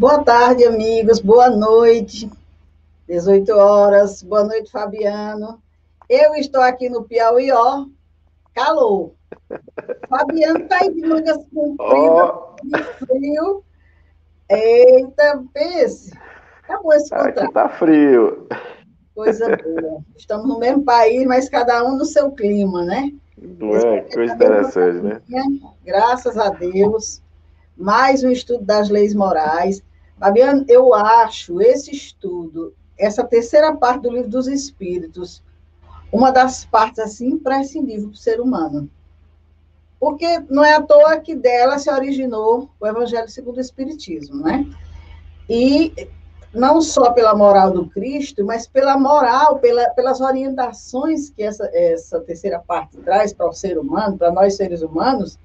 Boa tarde, amigos. Boa noite. 18 horas. Boa noite, Fabiano. Eu estou aqui no Piauí, ó, calor. Fabiano está aí de mangas compridas, Ó, de frio. Eita, pense. Acabou esse aqui contrato. tá frio. Coisa boa. Estamos no mesmo país, mas cada um no seu clima, né? Não Esse é? Que momento coisa também na interessante, né? minha, graças a Deus. Mais um estudo das leis morais. Fabiano, eu acho esse estudo, essa terceira parte do Livro dos Espíritos, uma das partes assim imprescindíveis para o ser humano. Porque não é à toa que dela se originou o Evangelho segundo o Espiritismo, né? E não só pela moral do Cristo, mas pela moral, pelas orientações que essa terceira parte traz para o ser humano, para nós seres humanos,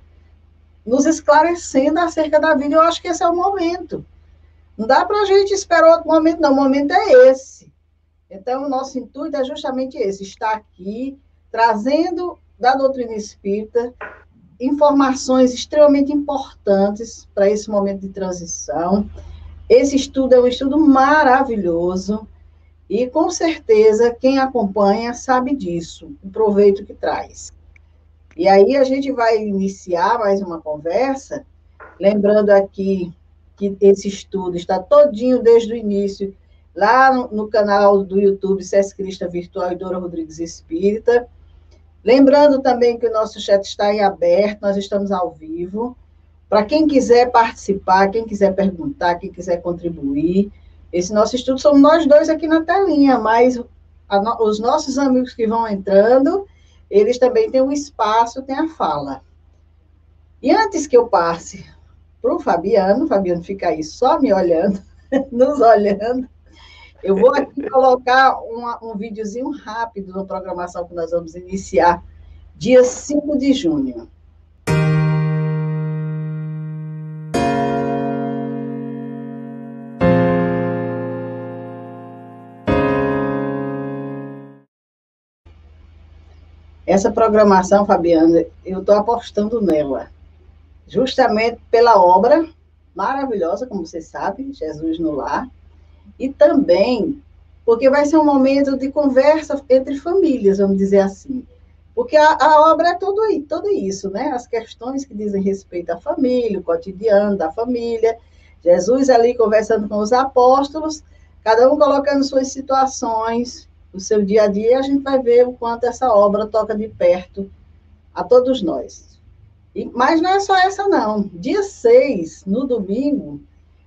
nos esclarecendo acerca da vida. Eu acho que esse é o momento. Não dá para a gente esperar outro momento, não. O momento é esse. Então, o nosso intuito é justamente esse: estar aqui trazendo da doutrina espírita informações extremamente importantes para esse momento de transição. Esse estudo é um estudo maravilhoso e, com certeza, quem acompanha sabe disso, o proveito que traz. E aí a gente vai iniciar mais uma conversa, lembrando aqui que esse estudo está todinho desde o início, lá no canal do YouTube Sesc Crista Virtual e Dora Rodrigues Espírita. Lembrando também que o nosso chat está em aberto, nós estamos ao vivo. Para quem quiser participar, quem quiser perguntar, quem quiser contribuir, esse nosso estudo somos nós dois aqui na telinha, mas os nossos amigos que vão entrando, eles também têm um espaço, têm a fala. E antes que eu passe para o Fabiano fica aí só me olhando, nos olhando, eu vou aqui colocar um videozinho rápido na programação que nós vamos iniciar, dia 5 de junho. Essa programação, Fabiana, eu estou apostando nela, justamente pela obra maravilhosa, como você sabe, Jesus no Lar, e também porque vai ser um momento de conversa entre famílias, vamos dizer assim. Porque a obra é tudo isso, né? As questões que dizem respeito à família, o cotidiano da família, Jesus ali conversando com os apóstolos, cada um colocando suas situações, o seu dia a dia, e a gente vai ver o quanto essa obra toca de perto a todos nós. Mas não é só essa, não. Dia 6, no domingo,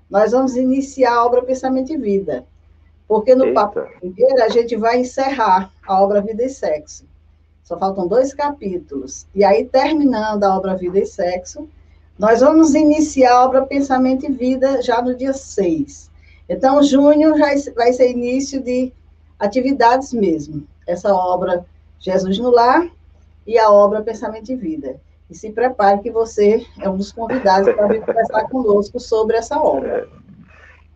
nós vamos iniciar a obra Pensamento e Vida. Porque no papo Eita. primeiro a gente vai encerrar a obra Vida e Sexo. Só faltam 2 capítulos. E aí, terminando a obra Vida e Sexo, nós vamos iniciar a obra Pensamento e Vida já no dia 6. Então, junho já vai ser início de atividades mesmo. Essa obra Jesus no Lar e a obra Pensamento e Vida. E se prepare que você é um dos convidados para vir conversar conosco sobre essa obra.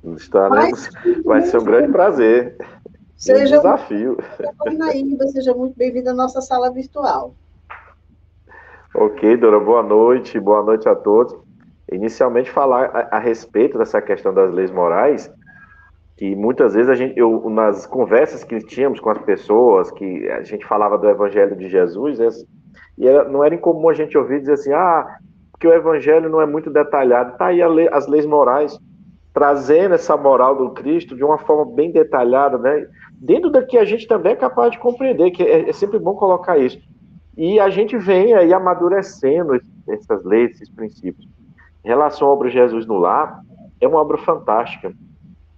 Estaremos. Mas, sinto Vai ser um muito, grande prazer e um seja desafio. Parnaíba, seja muito bem-vindo à nossa sala virtual. Ok, Dora, boa noite a todos. Inicialmente, falar a respeito dessa questão das leis morais, que muitas vezes nas conversas que tínhamos com as pessoas, que a gente falava do Evangelho de Jesus, não era incomum a gente ouvir dizer assim, porque o Evangelho não é muito detalhado. Está aí as leis morais, trazendo essa moral do Cristo de uma forma bem detalhada, né? Dentro da que a gente também é capaz de compreender, que é sempre bom colocar isso. E a gente vem aí amadurecendo essas leis, esses princípios. Em relação à obra Jesus no Lar, é uma obra fantástica.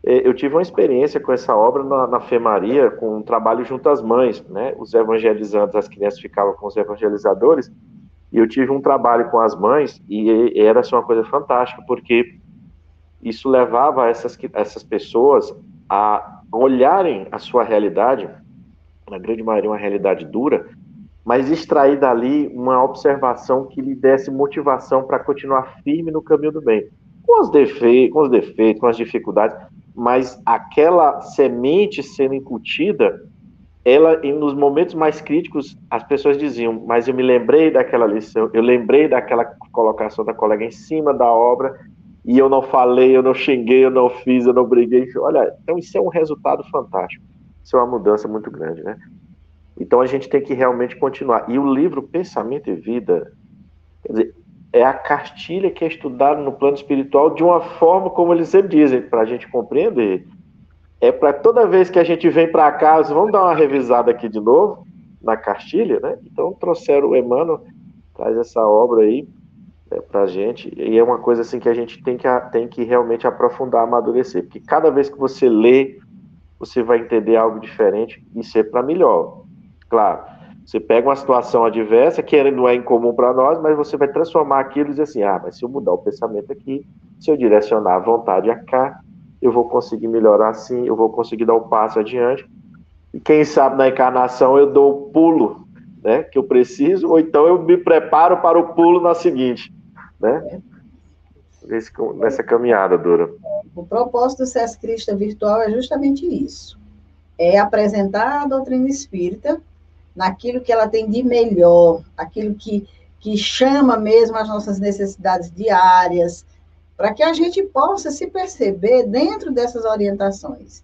Eu tive uma experiência com essa obra na Fé Maria, com um trabalho junto às mães, né? Os evangelizantes, as crianças ficavam com os evangelizadores, e eu tive um trabalho com as mães, e era assim, uma coisa fantástica, porque isso levava essas pessoas a olharem a sua realidade, na grande maioria uma realidade dura, mas extrair dali uma observação que lhe desse motivação para continuar firme no caminho do bem. Com os defeitos, com as dificuldades, mas aquela semente sendo incutida, ela, e nos momentos mais críticos, as pessoas diziam, mas eu me lembrei daquela lição, eu lembrei daquela colocação da colega em cima da obra, e eu não falei, eu não xinguei, eu não fiz, eu não briguei. Olha, então isso é um resultado fantástico. Isso é uma mudança muito grande, né? Então a gente tem que realmente continuar. E o livro Pensamento e Vida, quer dizer, é a cartilha que é estudada no plano espiritual de uma forma, como eles sempre dizem, para a gente compreender. É para toda vez que a gente vem para casa, vamos dar uma revisada aqui de novo, na cartilha, né? Então trouxeram o Emmanuel, traz essa obra aí para a gente, e é uma coisa assim que a gente tem que realmente aprofundar, amadurecer, porque cada vez que você lê, você vai entender algo diferente, e isso é para melhor. Claro, você pega uma situação adversa, que não é incomum para nós, mas você vai transformar aquilo e dizer assim, mas se eu mudar o pensamento aqui, se eu direcionar a vontade a cá, eu vou conseguir melhorar assim, eu vou conseguir dar um passo adiante, e quem sabe na encarnação eu dou o pulo, né, que eu preciso, ou então eu me preparo para o pulo na seguinte, né, nessa caminhada, Dora. O propósito do SESC Cristã Virtual é justamente isso, é apresentar a doutrina espírita naquilo que ela tem de melhor, aquilo que chama mesmo as nossas necessidades diárias, para que a gente possa se perceber dentro dessas orientações.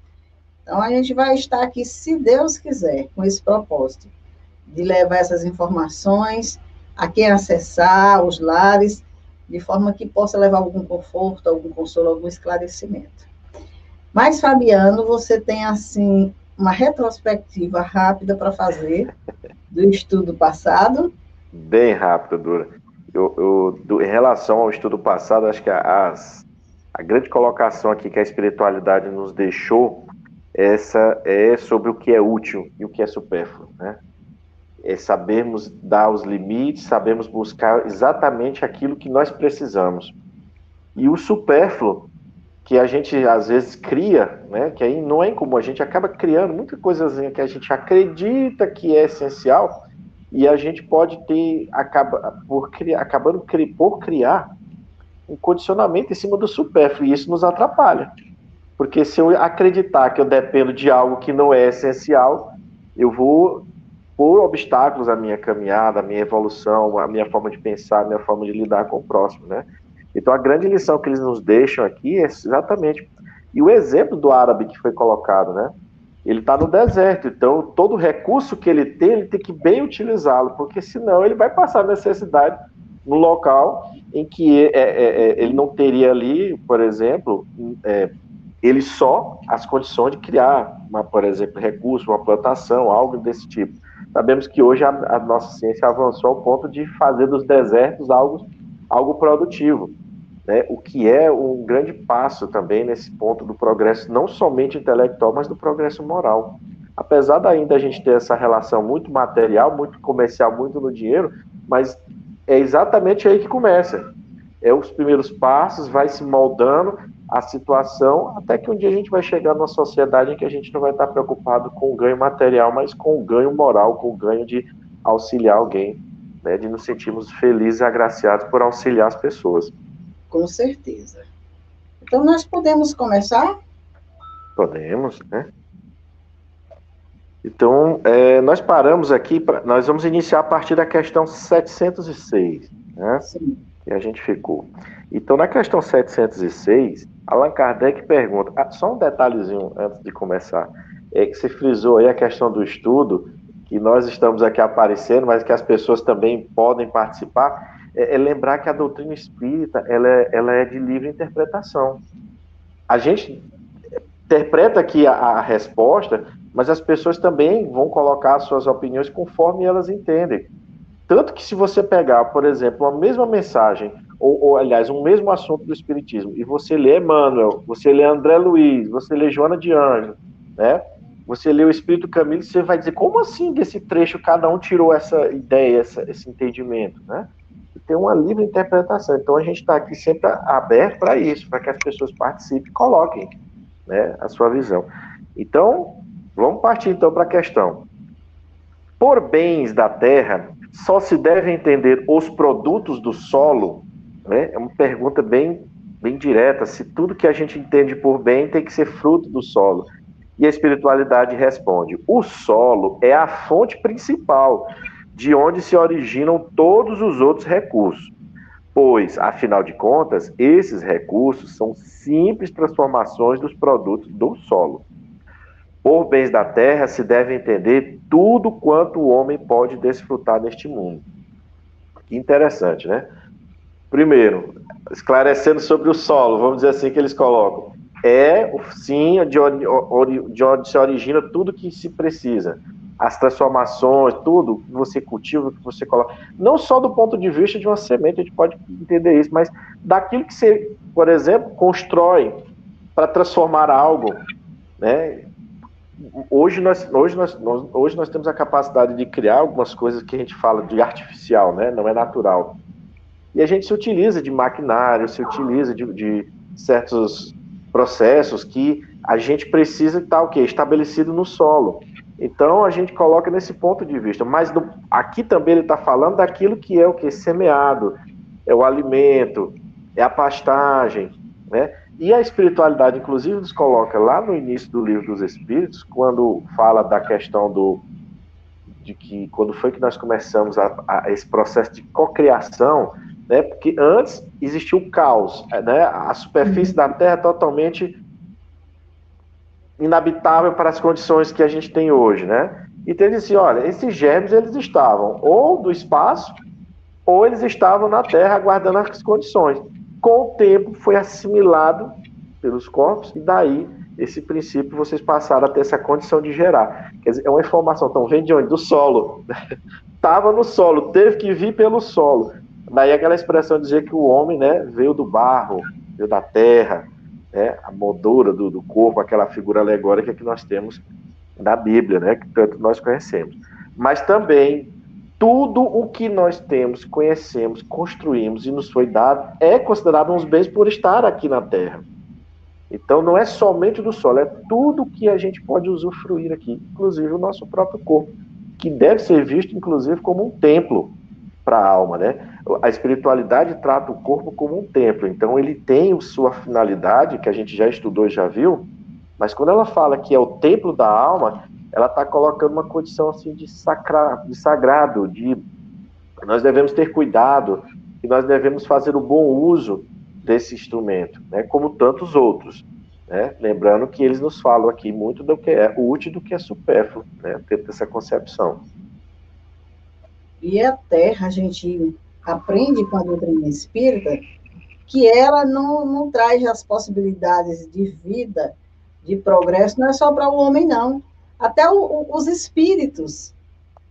Então, a gente vai estar aqui, se Deus quiser, com esse propósito, de levar essas informações a quem acessar, os lares, de forma que possa levar algum conforto, algum consolo, algum esclarecimento. Mas, Fabiano, você tem, assim, uma retrospectiva rápida para fazer do estudo passado? Bem rápida, Dora. Em relação ao estudo passado, acho que a grande colocação aqui que a espiritualidade nos deixou essa é sobre o que é útil e o que é supérfluo, né? É sabermos dar os limites, sabemos buscar exatamente aquilo que nós precisamos. E o supérfluo, que a gente às vezes cria, né? Que aí não é incomum, a gente acaba criando muita coisazinha que a gente acredita que é essencial, e a gente pode ter, acabando por criar um condicionamento em cima do supérfluo, e isso nos atrapalha. Porque se eu acreditar que eu dependo de algo que não é essencial, eu vou pôr obstáculos à minha caminhada, à minha evolução, à minha forma de pensar, à minha forma de lidar com o próximo, né? Então a grande lição que eles nos deixam aqui é exatamente... E o exemplo do árabe que foi colocado, né? Ele está no deserto, então todo recurso que ele tem que bem utilizá-lo, porque senão ele vai passar necessidade no local em que ele não teria ali, por exemplo, ele só as condições de criar, por exemplo, recurso, uma plantação, algo desse tipo. Sabemos que hoje a nossa ciência avançou ao ponto de fazer dos desertos algo produtivo, né? O que é um grande passo também nesse ponto do progresso, não somente intelectual, mas do progresso moral. Apesar da ainda a gente ter essa relação muito material, muito comercial, muito no dinheiro, mas é exatamente aí que começa. É os primeiros passos, vai se moldando a situação, até que um dia a gente vai chegar numa sociedade em que a gente não vai estar preocupado com o ganho material, mas com o ganho moral, com o ganho de auxiliar alguém, né, de nos sentirmos felizes e agraciados por auxiliar as pessoas. Com certeza. Então, nós podemos começar? Podemos, né? Então, nós paramos aqui, nós vamos iniciar a partir da questão 706, né? Sim. Que a gente ficou. Então, na questão 706, Allan Kardec pergunta, só um detalhezinho antes de começar, que você frisou aí a questão do estudo, que nós estamos aqui aparecendo, mas que as pessoas também podem participar, lembrar que a doutrina espírita, ela é de livre interpretação. A gente interpreta aqui a resposta, mas as pessoas também vão colocar as suas opiniões conforme elas entendem. Tanto que se você pegar, por exemplo, a mesma mensagem, ou aliás, um mesmo assunto do Espiritismo, e você lê Emmanuel, você lê André Luiz, você lê Joana de Anjos, né? Você lê o Espírito Camilo, você vai dizer, como assim desse trecho cada um tirou essa ideia, esse entendimento, né? E tem uma livre interpretação. Então a gente está aqui sempre aberto para isso, para que as pessoas participem e coloquem, né, a sua visão. Então, vamos partir então para a questão. Por bens da terra, só se deve entender os produtos do solo, né? É uma pergunta bem direta, se tudo que a gente entende por bem tem que ser fruto do solo. E a espiritualidade responde, o solo é a fonte principal, de onde se originam todos os outros recursos. pois, afinal de contas, esses recursos são simples transformações dos produtos do solo. Por bens da terra se deve entender tudo quanto o homem pode desfrutar neste mundo. Que interessante, né? Primeiro, esclarecendo sobre o solo, vamos dizer assim que eles colocam. Sim, de onde se origina tudo que se precisa. As transformações, tudo que você cultiva, que você coloca. Não só do ponto de vista de uma semente, a gente pode entender isso, mas daquilo que você, por exemplo, constrói para transformar algo, né? Hoje nós temos a capacidade de criar algumas coisas que a gente fala de artificial, né? Não é natural. E a gente se utiliza de maquinário, se utiliza de certos processos que a gente precisa estar o quê? Estabelecido no solo. Então a gente coloca nesse ponto de vista. Mas aqui também ele está falando daquilo que é o quê? Semeado, é o alimento, é a pastagem, né? E a espiritualidade, inclusive, nos coloca lá no início do Livro dos Espíritos, quando fala da questão de que quando foi que nós começamos esse processo de cocriação, né? Porque antes existia o caos, né? A superfície da Terra totalmente inabitável para as condições que a gente tem hoje, né? Então ele disse, olha, esses germes eles estavam ou do espaço ou eles estavam na Terra aguardando as condições. Com o tempo foi assimilado pelos corpos e daí esse princípio vocês passaram a ter essa condição de gerar. Quer dizer, é uma informação, então vem de onde? Do solo. Estava no solo, teve que vir pelo solo. Daí aquela expressão de dizer que o homem, né, veio do barro, veio da terra, né, a moldura do corpo, aquela figura alegórica que nós temos da Bíblia, né, que tanto nós conhecemos. Mas também tudo o que nós temos, conhecemos, construímos e nos foi dado é considerado uns bens por estar aqui na Terra. Então não é somente do solo, é tudo que a gente pode usufruir aqui, inclusive o nosso próprio corpo, que deve ser visto inclusive como um templo para a alma, né? A espiritualidade trata o corpo como um templo, então ele tem sua finalidade, que a gente já estudou e já viu, mas quando ela fala que é o templo da alma, ela está colocando uma condição assim de sagrado, de nós devemos ter cuidado e nós devemos fazer o bom uso desse instrumento, né, como tantos outros, né, lembrando que eles nos falam aqui muito do que é útil e do que é supérfluo, né, dentro dessa concepção. E a Terra, a gente aprende com a doutrina espírita que ela não traz as possibilidades de vida, de progresso, não é só para o homem, não. Até os espíritos,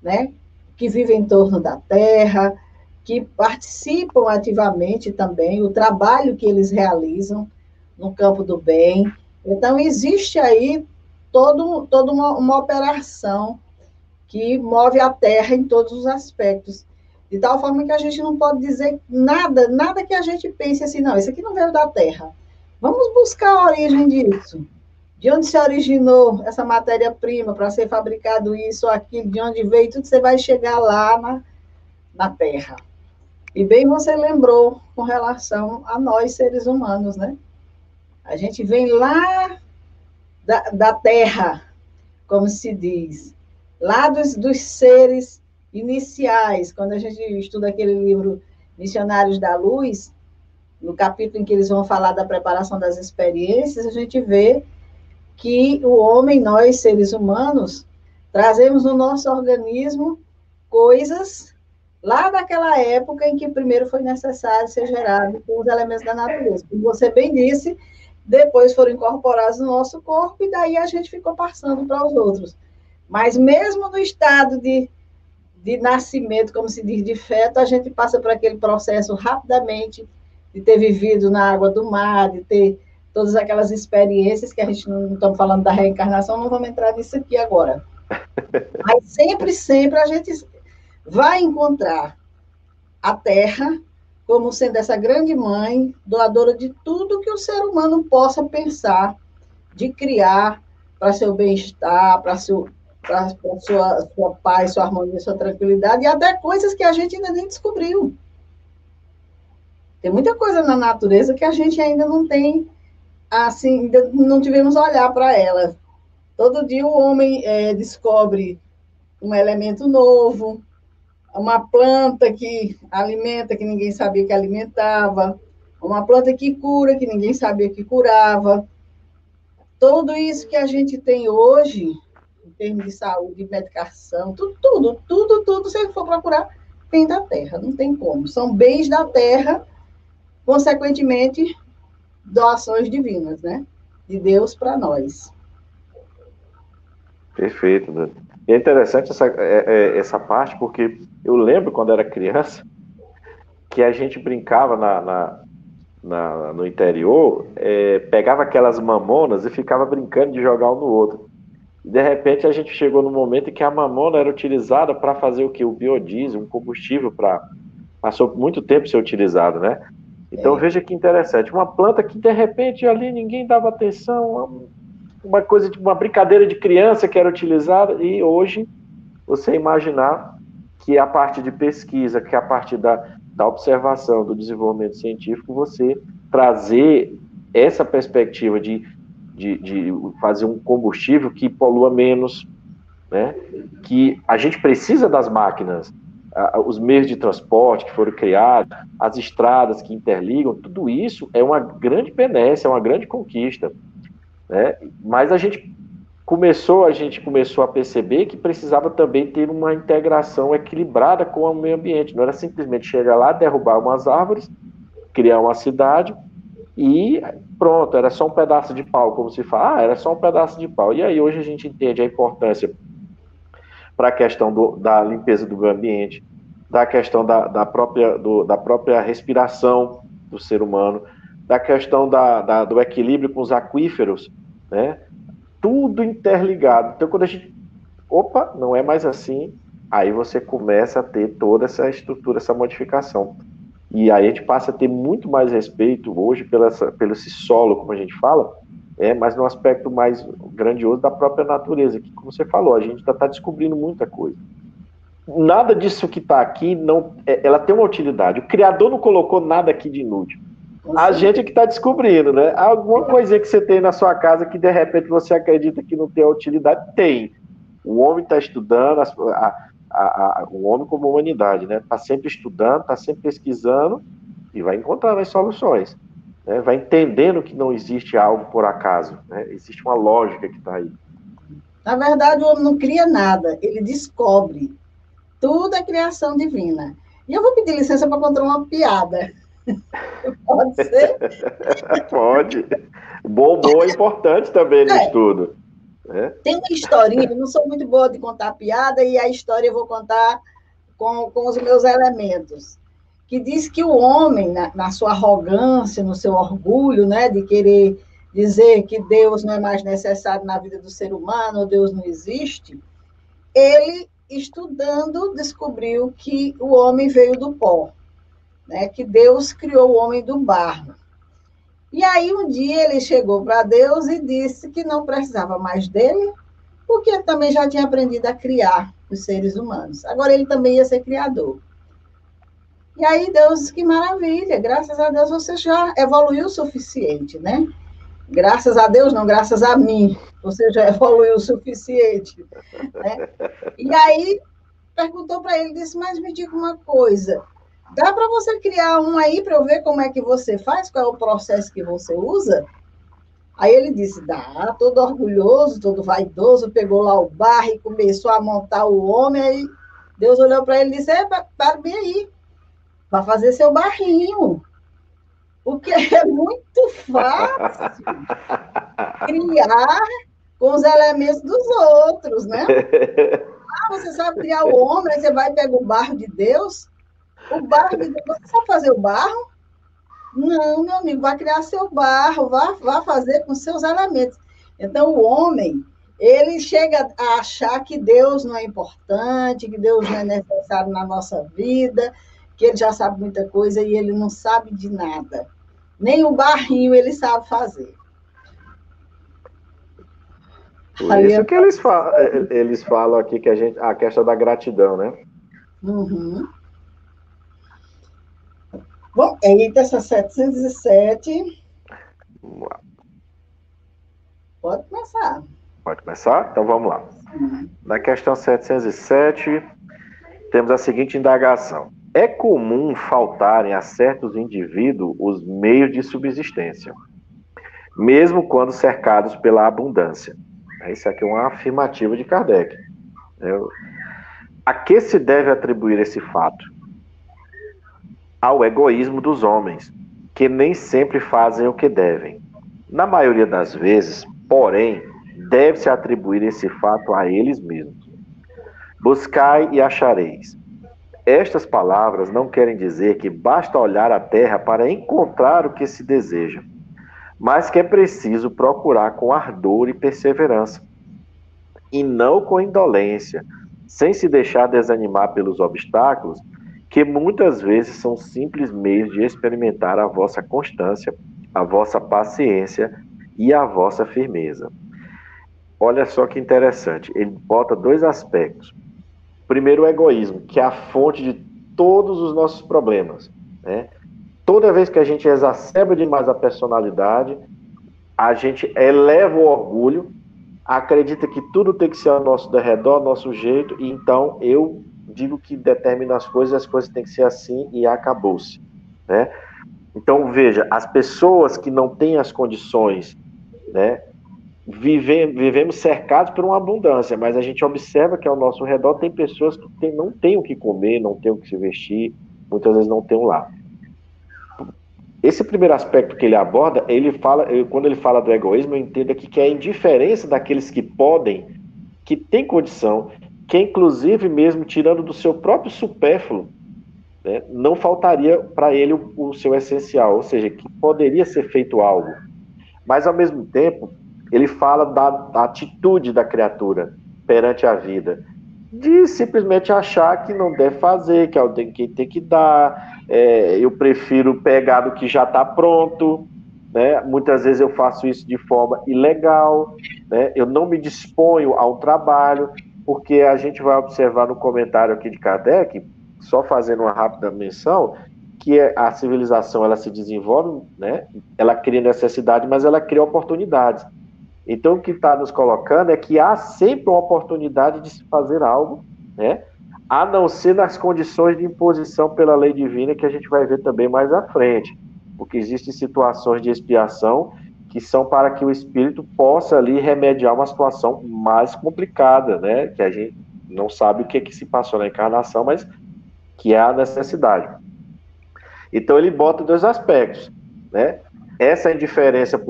né, que vivem em torno da Terra, que participam ativamente também, o trabalho que eles realizam no campo do bem. Então, existe aí toda uma operação que move a Terra em todos os aspectos. De tal forma que a gente não pode dizer nada que a gente pense assim, não, isso aqui não veio da Terra. Vamos buscar a origem disso. De onde se originou essa matéria-prima para ser fabricado isso ou aquilo, de onde veio, tudo você vai chegar lá na Terra. E bem você lembrou com relação a nós, seres humanos, né? A gente vem lá da Terra, como se diz, lá dos seres iniciais, quando a gente estuda aquele livro Missionários da Luz, no capítulo em que eles vão falar da preparação das experiências, a gente vê que o homem, nós, seres humanos, trazemos no nosso organismo coisas lá daquela época em que primeiro foi necessário ser gerado com os elementos da natureza. Como você bem disse, depois foram incorporados no nosso corpo e daí a gente ficou passando para os outros. Mas mesmo no estado de nascimento, como se diz, de feto, a gente passa por aquele processo rapidamente de ter vivido na água do mar, de ter todas aquelas experiências que a gente não estamos falando da reencarnação, não vamos entrar nisso aqui agora. Mas sempre a gente vai encontrar a Terra como sendo essa grande mãe, doadora de tudo que o ser humano possa pensar, de criar para seu bem-estar, para sua paz, sua harmonia, sua tranquilidade, e até coisas que a gente ainda nem descobriu. Tem muita coisa na natureza que a gente ainda não tem, assim, ainda não tivemos olhar para ela. Todo dia o homem descobre um elemento novo, uma planta que alimenta, que ninguém sabia que alimentava, uma planta que cura, que ninguém sabia que curava. Tudo isso que a gente tem hoje, em termos de saúde, de medicação, tudo, se for procurar, vem da terra, não tem como. São bens da terra, consequentemente, doações divinas, né? De Deus para nós. Perfeito, Dani. E é interessante essa parte, porque eu lembro quando era criança que a gente brincava no interior, pegava aquelas mamonas e ficava brincando de jogar um no outro. E de repente a gente chegou no momento em que a mamona era utilizada para fazer o que? O biodiesel, um combustível para passou muito tempo ser utilizado, né? Então veja que interessante, uma planta que de repente ali ninguém dava atenção, uma coisa de uma brincadeira de criança que era utilizada, e hoje você imaginar que a parte de pesquisa, que a parte da observação, do desenvolvimento científico, você trazer essa perspectiva de fazer um combustível que polua menos, né? Que a gente precisa das máquinas, os meios de transporte que foram criados, as estradas que interligam, tudo isso é uma grande benesse, é uma grande conquista, né? Mas a gente começou a perceber que precisava também ter uma integração equilibrada com o meio ambiente. Não era simplesmente chegar lá, derrubar umas árvores, criar uma cidade e pronto, era só um pedaço de pau, como se fala, era só um pedaço de pau. E aí hoje a gente entende a importância para a questão da limpeza do meio ambiente, da questão da própria respiração do ser humano, da questão do equilíbrio com os aquíferos, né? Tudo interligado. Então, quando a gente, opa, não é mais assim, aí você começa a ter toda essa estrutura, essa modificação. E aí a gente passa a ter muito mais respeito hoje pelo esse solo, como a gente fala, mas no aspecto mais grandioso da própria natureza, que, como você falou, a gente ainda está descobrindo muita coisa. Nada disso que está aqui, não, ela tem uma utilidade. O Criador não colocou nada aqui de inútil. A gente é que está descobrindo, né? Alguma coisinha que você tem na sua casa que de repente você acredita que não tem utilidade, tem. O homem está estudando, o homem como humanidade, né? Está sempre estudando, está sempre pesquisando e vai encontrando as soluções. Né? Vai entendendo que não existe algo por acaso, né? Existe uma lógica que está aí. Na verdade, o homem não cria nada, ele descobre. Tudo é criação divina. E eu vou pedir licença para contar uma piada. Pode ser? Pode. Bom é importante também no estudo. Tem uma historinha, eu não sou muito boa de contar piada, e a história eu vou contar com os meus elementos. Que diz que o homem, na sua arrogância, no seu orgulho, né, de querer dizer que Deus não é mais necessário na vida do ser humano, ou Deus não existe, ele, estudando, descobriu que o homem veio do pó, né, que Deus criou o homem do barro. E aí um dia ele chegou para Deus e disse que não precisava mais dele, porque ele também já tinha aprendido a criar os seres humanos. Agora ele também ia ser criador. E aí Deus disse, que maravilha, graças a Deus você já evoluiu o suficiente, né? Graças a Deus, não, graças a mim, você já evoluiu o suficiente. Né? E aí perguntou para ele, disse, mas me diga uma coisa, dá para você criar um aí para eu ver como é que você faz, qual é o processo que você usa? Aí ele disse, dá, todo orgulhoso, todo vaidoso, pegou lá o barro e começou a montar o homem, aí Deus olhou para ele e disse, para bem aí, para fazer seu barrinho, porque é muito fácil criar com os elementos dos outros, né? Você sabe criar o homem, aí você vai pegar o barro de Deus, o barro de Deus, você sabe fazer o barro? Não, meu amigo, vai criar seu barro, vá fazer com seus elementos. Então, o homem, ele chega a achar que Deus não é importante, que Deus não é necessário na nossa vida, que ele já sabe muita coisa e ele não sabe de nada. Nem o barrinho ele sabe fazer. Por isso que eles falam aqui que a questão da gratidão, né? Uhum. Bom, aí dessa 707. Vamos lá. Pode começar. Pode começar? Então vamos lá. Na questão 707, temos a seguinte indagação. É comum faltarem a certos indivíduos os meios de subsistência, mesmo quando cercados pela abundância. Isso aqui é uma afirmativa de Kardec. A que se deve atribuir esse fato? Ao egoísmo dos homens, que nem sempre fazem o que devem. Na maioria das vezes, porém, deve-se atribuir esse fato a eles mesmos. Buscai e achareis. Estas palavras não querem dizer que basta olhar a terra para encontrar o que se deseja, mas que é preciso procurar com ardor e perseverança, e não com indolência, sem se deixar desanimar pelos obstáculos, que muitas vezes são simples meios de experimentar a vossa constância, a vossa paciência e a vossa firmeza. Olha só que interessante, ele bota dois aspectos. Primeiro, o egoísmo, que é a fonte de todos os nossos problemas, né? Toda vez que a gente exacerba demais a personalidade, a gente eleva o orgulho, acredita que tudo tem que ser ao nosso derredor, ao nosso jeito, e então eu digo que determina as coisas têm que ser assim e acabou-se, né? Então, veja, as pessoas que não têm as condições, né, vivemos cercados por uma abundância, mas a gente observa que ao nosso redor tem pessoas que não têm o que comer, não têm o que se vestir, muitas vezes não têm um lar. Esse primeiro aspecto que ele aborda, quando ele fala do egoísmo, eu entendo aqui que é a indiferença daqueles que podem, que têm condição, que inclusive mesmo tirando do seu próprio supérfluo, né, não faltaria para ele o seu essencial, ou seja, que poderia ser feito algo. Mas, ao mesmo tempo, ele fala da atitude da criatura perante a vida, de simplesmente achar que não deve fazer, que alguém tem que dar, eu prefiro pegar do que já está pronto, né? Muitas vezes eu faço isso de forma ilegal, né? Eu não me disponho ao trabalho, porque a gente vai observar no comentário aqui de Kardec, só fazendo uma rápida menção, que a civilização ela se desenvolve, né? Ela cria necessidade, mas ela cria oportunidades. Então, o que está nos colocando é que há sempre uma oportunidade de se fazer algo, né? A não ser nas condições de imposição pela lei divina, que a gente vai ver também mais à frente, porque existem situações de expiação que são para que o espírito possa ali remediar uma situação mais complicada, né? Que a gente não sabe o que se passou na encarnação, mas que é a necessidade. Então, ele bota dois aspectos, né? Essa indiferença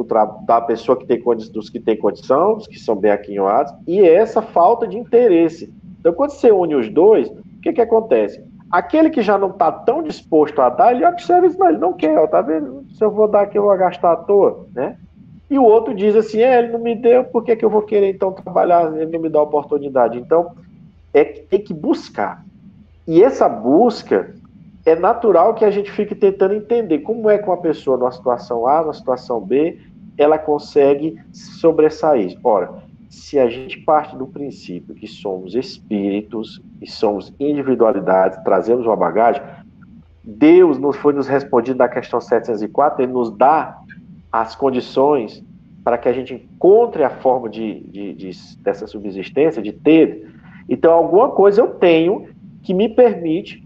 da pessoa que tem dos que tem condição, dos que são bem aquinhoados, e essa falta de interesse. Então, quando você une os dois, o que acontece? Aquele que já não está tão disposto a dar, ele observa isso, não, ele não quer, ó, tá vendo? Se eu vou dar aqui, eu vou gastar à toa, né? E o outro diz assim, ele não me deu, por que eu vou querer então trabalhar, ele não me dá oportunidade? Então, tem que buscar. E essa busca, é natural que a gente fique tentando entender como é que uma pessoa numa situação A, numa situação B, ela consegue sobressair. Ora, se a gente parte do princípio que somos espíritos e somos individualidades, trazemos uma bagagem, Deus nos respondido na questão 704, ele nos dá as condições para que a gente encontre a forma dessa subsistência, de ter. Então, alguma coisa eu tenho que me permite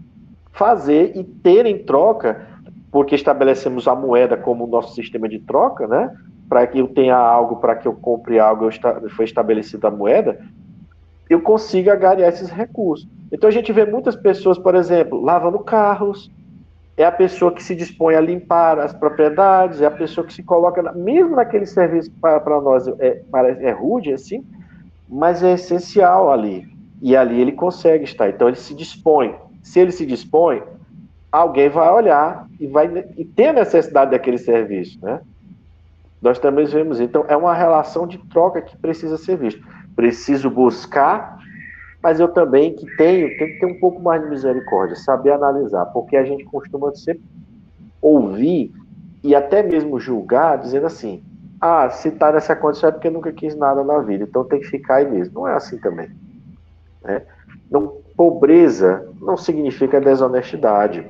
fazer e ter em troca, porque estabelecemos a moeda como o nosso sistema de troca, né? Para que eu tenha algo, para que eu compre algo, foi estabelecida a moeda, eu consiga angariar esses recursos. Então a gente vê muitas pessoas, por exemplo, lavando carros, é a pessoa que se dispõe a limpar as propriedades, é a pessoa que se coloca, mesmo naquele serviço que para nós é rude, assim, mas é essencial ali. E ali ele consegue estar. Então ele se dispõe. Se ele se dispõe, alguém vai olhar e ter a necessidade daquele serviço, né? Nós também vemos, então, é uma relação de troca que precisa ser vista. Preciso buscar, mas eu também tenho que ter um pouco mais de misericórdia, saber analisar, porque a gente costuma sempre ouvir e até mesmo julgar, dizendo assim, se está nessa condição é porque nunca quis nada na vida, então tem que ficar aí mesmo. Não é assim também, né? Não, pobreza não significa desonestidade,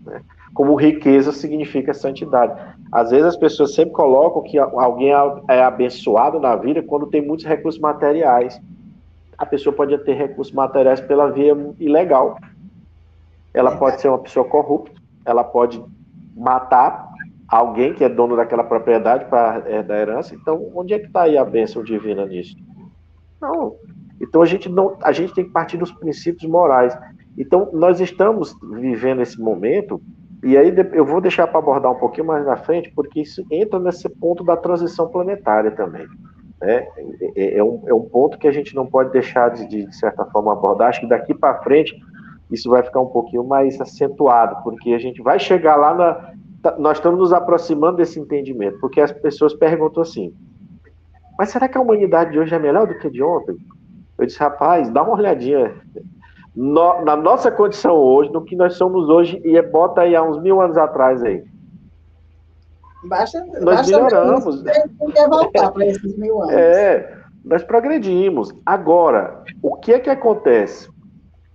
né? Como riqueza significa santidade. Às vezes as pessoas sempre colocam que alguém é abençoado na vida quando tem muitos recursos materiais. a pessoa pode ter recursos materiais pela via ilegal. Ela pode ser uma pessoa corrupta, ela pode matar alguém que é dono daquela propriedade para herdar a herança. Então, onde é que está aí a bênção divina nisso? Não. Então, a gente tem que partir dos princípios morais. Então, nós estamos vivendo esse momento, e aí eu vou deixar para abordar um pouquinho mais na frente, porque isso entra nesse ponto da transição planetária também. Né? É um ponto que a gente não pode deixar de certa forma, abordar. Acho que daqui para frente isso vai ficar um pouquinho mais acentuado, porque a gente vai chegar lá nós estamos nos aproximando desse entendimento, porque as pessoas perguntam assim, mas será que a humanidade de hoje é melhor do que a de ontem? Eu disse, rapaz, dá uma olhadinha na nossa condição hoje, no que nós somos hoje, e bota aí há uns 1000 anos atrás aí. Nós melhoramos. Não quer voltar para esses 1000 anos. Nós progredimos. Agora, o que é que acontece?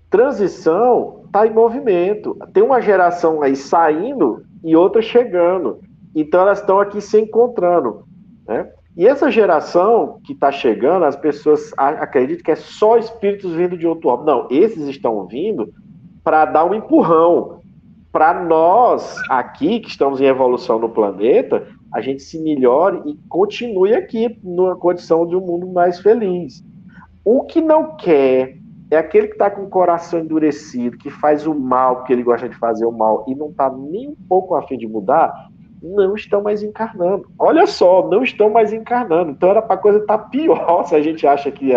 Transição está em movimento. Tem uma geração aí saindo e outra chegando. Então, elas estão aqui se encontrando. Né? E essa geração que está chegando, as pessoas acreditam que é só espíritos vindo de outro orbe. Não, esses estão vindo para dar um empurrão. Para nós, aqui, que estamos em evolução no planeta, a gente se melhore e continue aqui numa condição de um mundo mais feliz. O que não quer é aquele que está com o coração endurecido, que faz o mal, porque ele gosta de fazer o mal, e não está nem um pouco a fim de mudar, não estão mais encarnando. Olha só, não estão mais encarnando. Então era para a coisa estar pior, se a gente acha que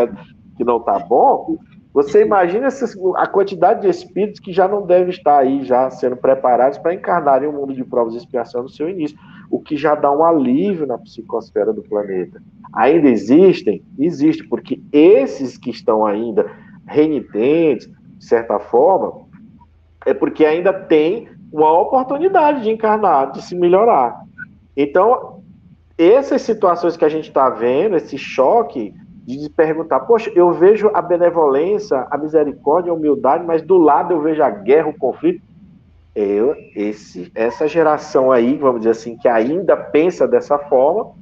não está bom. Você imagina a quantidade de espíritos que já não devem estar aí, já sendo preparados para encarnar em um mundo de provas e expiação no seu início, o que já dá um alívio na psicosfera do planeta. Ainda existem? Existe, porque esses que estão ainda renitentes, de certa forma, é porque ainda tem uma oportunidade de encarnar, de se melhorar. Então, essas situações que a gente está vendo, esse choque de perguntar, poxa, eu vejo a benevolência, a misericórdia, a humildade, mas do lado eu vejo a guerra, o conflito. Essa geração aí, vamos dizer assim, que ainda pensa dessa forma,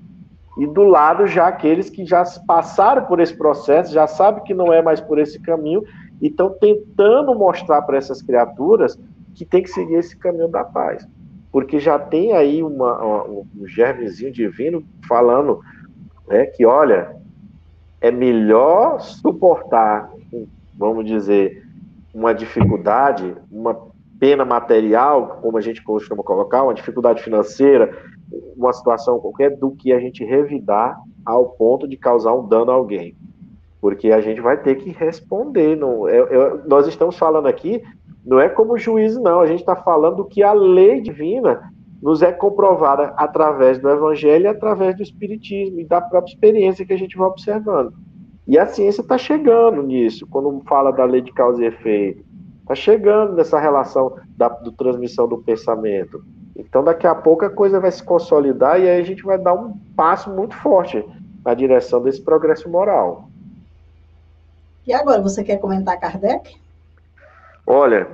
e do lado já aqueles que já passaram por esse processo, já sabem que não é mais por esse caminho, e estão tentando mostrar para essas criaturas que tem que seguir esse caminho da paz. Porque já tem aí um germezinho divino falando, né, que, olha, é melhor suportar, vamos dizer, uma dificuldade, uma pena material, como a gente costuma colocar, uma dificuldade financeira, uma situação qualquer, do que a gente revidar ao ponto de causar um dano a alguém. Porque a gente vai ter que responder. Nós estamos falando aqui, não é como juízo, não. A gente está falando do que a lei divina nos é comprovada através do Evangelho e através do Espiritismo e da própria experiência que a gente vai observando. E a ciência está chegando nisso, quando fala da lei de causa e efeito. Está chegando nessa relação da transmissão do pensamento. Então, daqui a pouco a coisa vai se consolidar e aí a gente vai dar um passo muito forte na direção desse progresso moral. E agora, você quer comentar Kardec? Olha,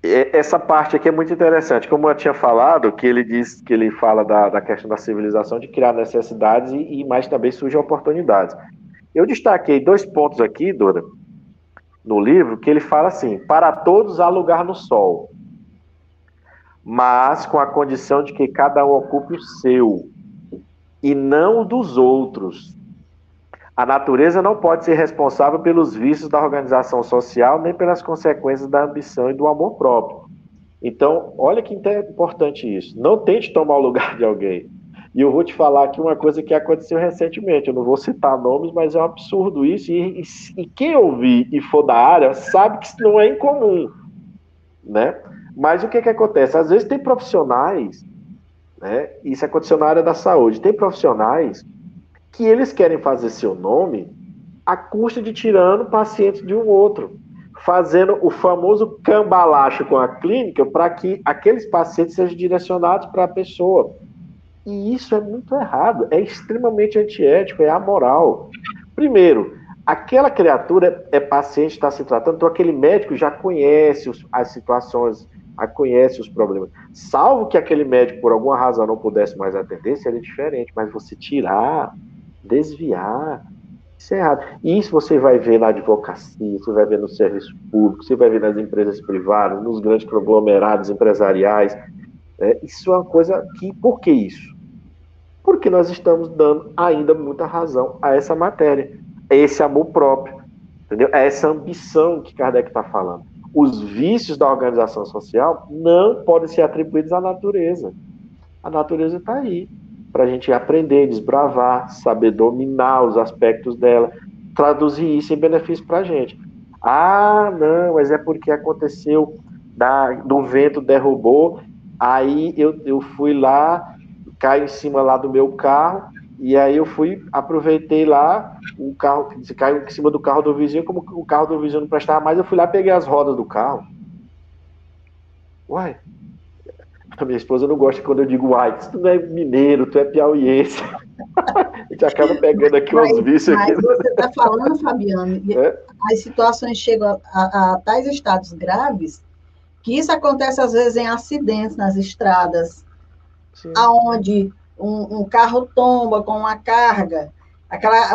essa parte aqui é muito interessante. Como eu tinha falado, que ele diz que ele fala da questão da civilização, de criar necessidades e mais também surgem oportunidades. Eu destaquei 2 pontos aqui, Dora, no livro, que ele fala assim: para todos há lugar no sol, mas com a condição de que cada um ocupe o seu, e não o dos outros. A natureza não pode ser responsável pelos vícios da organização social, nem pelas consequências da ambição e do amor próprio. Então, olha que importante isso. Não tente tomar o lugar de alguém. E eu vou te falar aqui uma coisa que aconteceu recentemente. Eu não vou citar nomes, mas é um absurdo isso. E quem ouvir e for da área sabe que isso não é incomum, né? Mas o que acontece? Às vezes tem profissionais, né? Isso aconteceu na área da saúde. Tem profissionais que eles querem fazer seu nome à custa de tirando pacientes de um outro, fazendo o famoso cambalacho com a clínica para que aqueles pacientes sejam direcionados para a pessoa. E isso é muito errado, é extremamente antiético, é amoral. Primeiro, aquela criatura é paciente, está se tratando, então aquele médico já conhece as situações, conhece os problemas. Salvo que aquele médico, por alguma razão, não pudesse mais atender, seria diferente. Mas você tirar, desviar, Isso é errado. E isso você vai ver na advocacia, você vai ver no serviço público, você vai ver nas empresas privadas, nos grandes conglomerados empresariais. Isso é uma coisa que... Por que isso? Porque nós estamos dando ainda muita razão a essa matéria. É esse amor próprio, entendeu? É essa ambição que Kardec está falando. Os vícios da organização social não podem ser atribuídos à natureza. A natureza está aí para a gente aprender, desbravar, saber dominar os aspectos dela, traduzir isso em benefício para a gente. Ah, não, mas é porque aconteceu, do vento derrubou, aí eu fui lá, caí em cima lá do meu carro, e aí eu aproveitei lá, o carro, se caiu em cima do carro do vizinho, como o carro do vizinho não prestava mais, eu fui lá e peguei as rodas do carro. Uai, a minha esposa não gosta quando eu digo, uai, tu não é mineiro, tu é piauiense. A gente acaba pegando aqui uns vícios. Mas você está falando, Fabiano, as situações chegam a tais estados graves, que isso acontece às vezes em acidentes nas estradas, aonde um carro tomba com uma carga,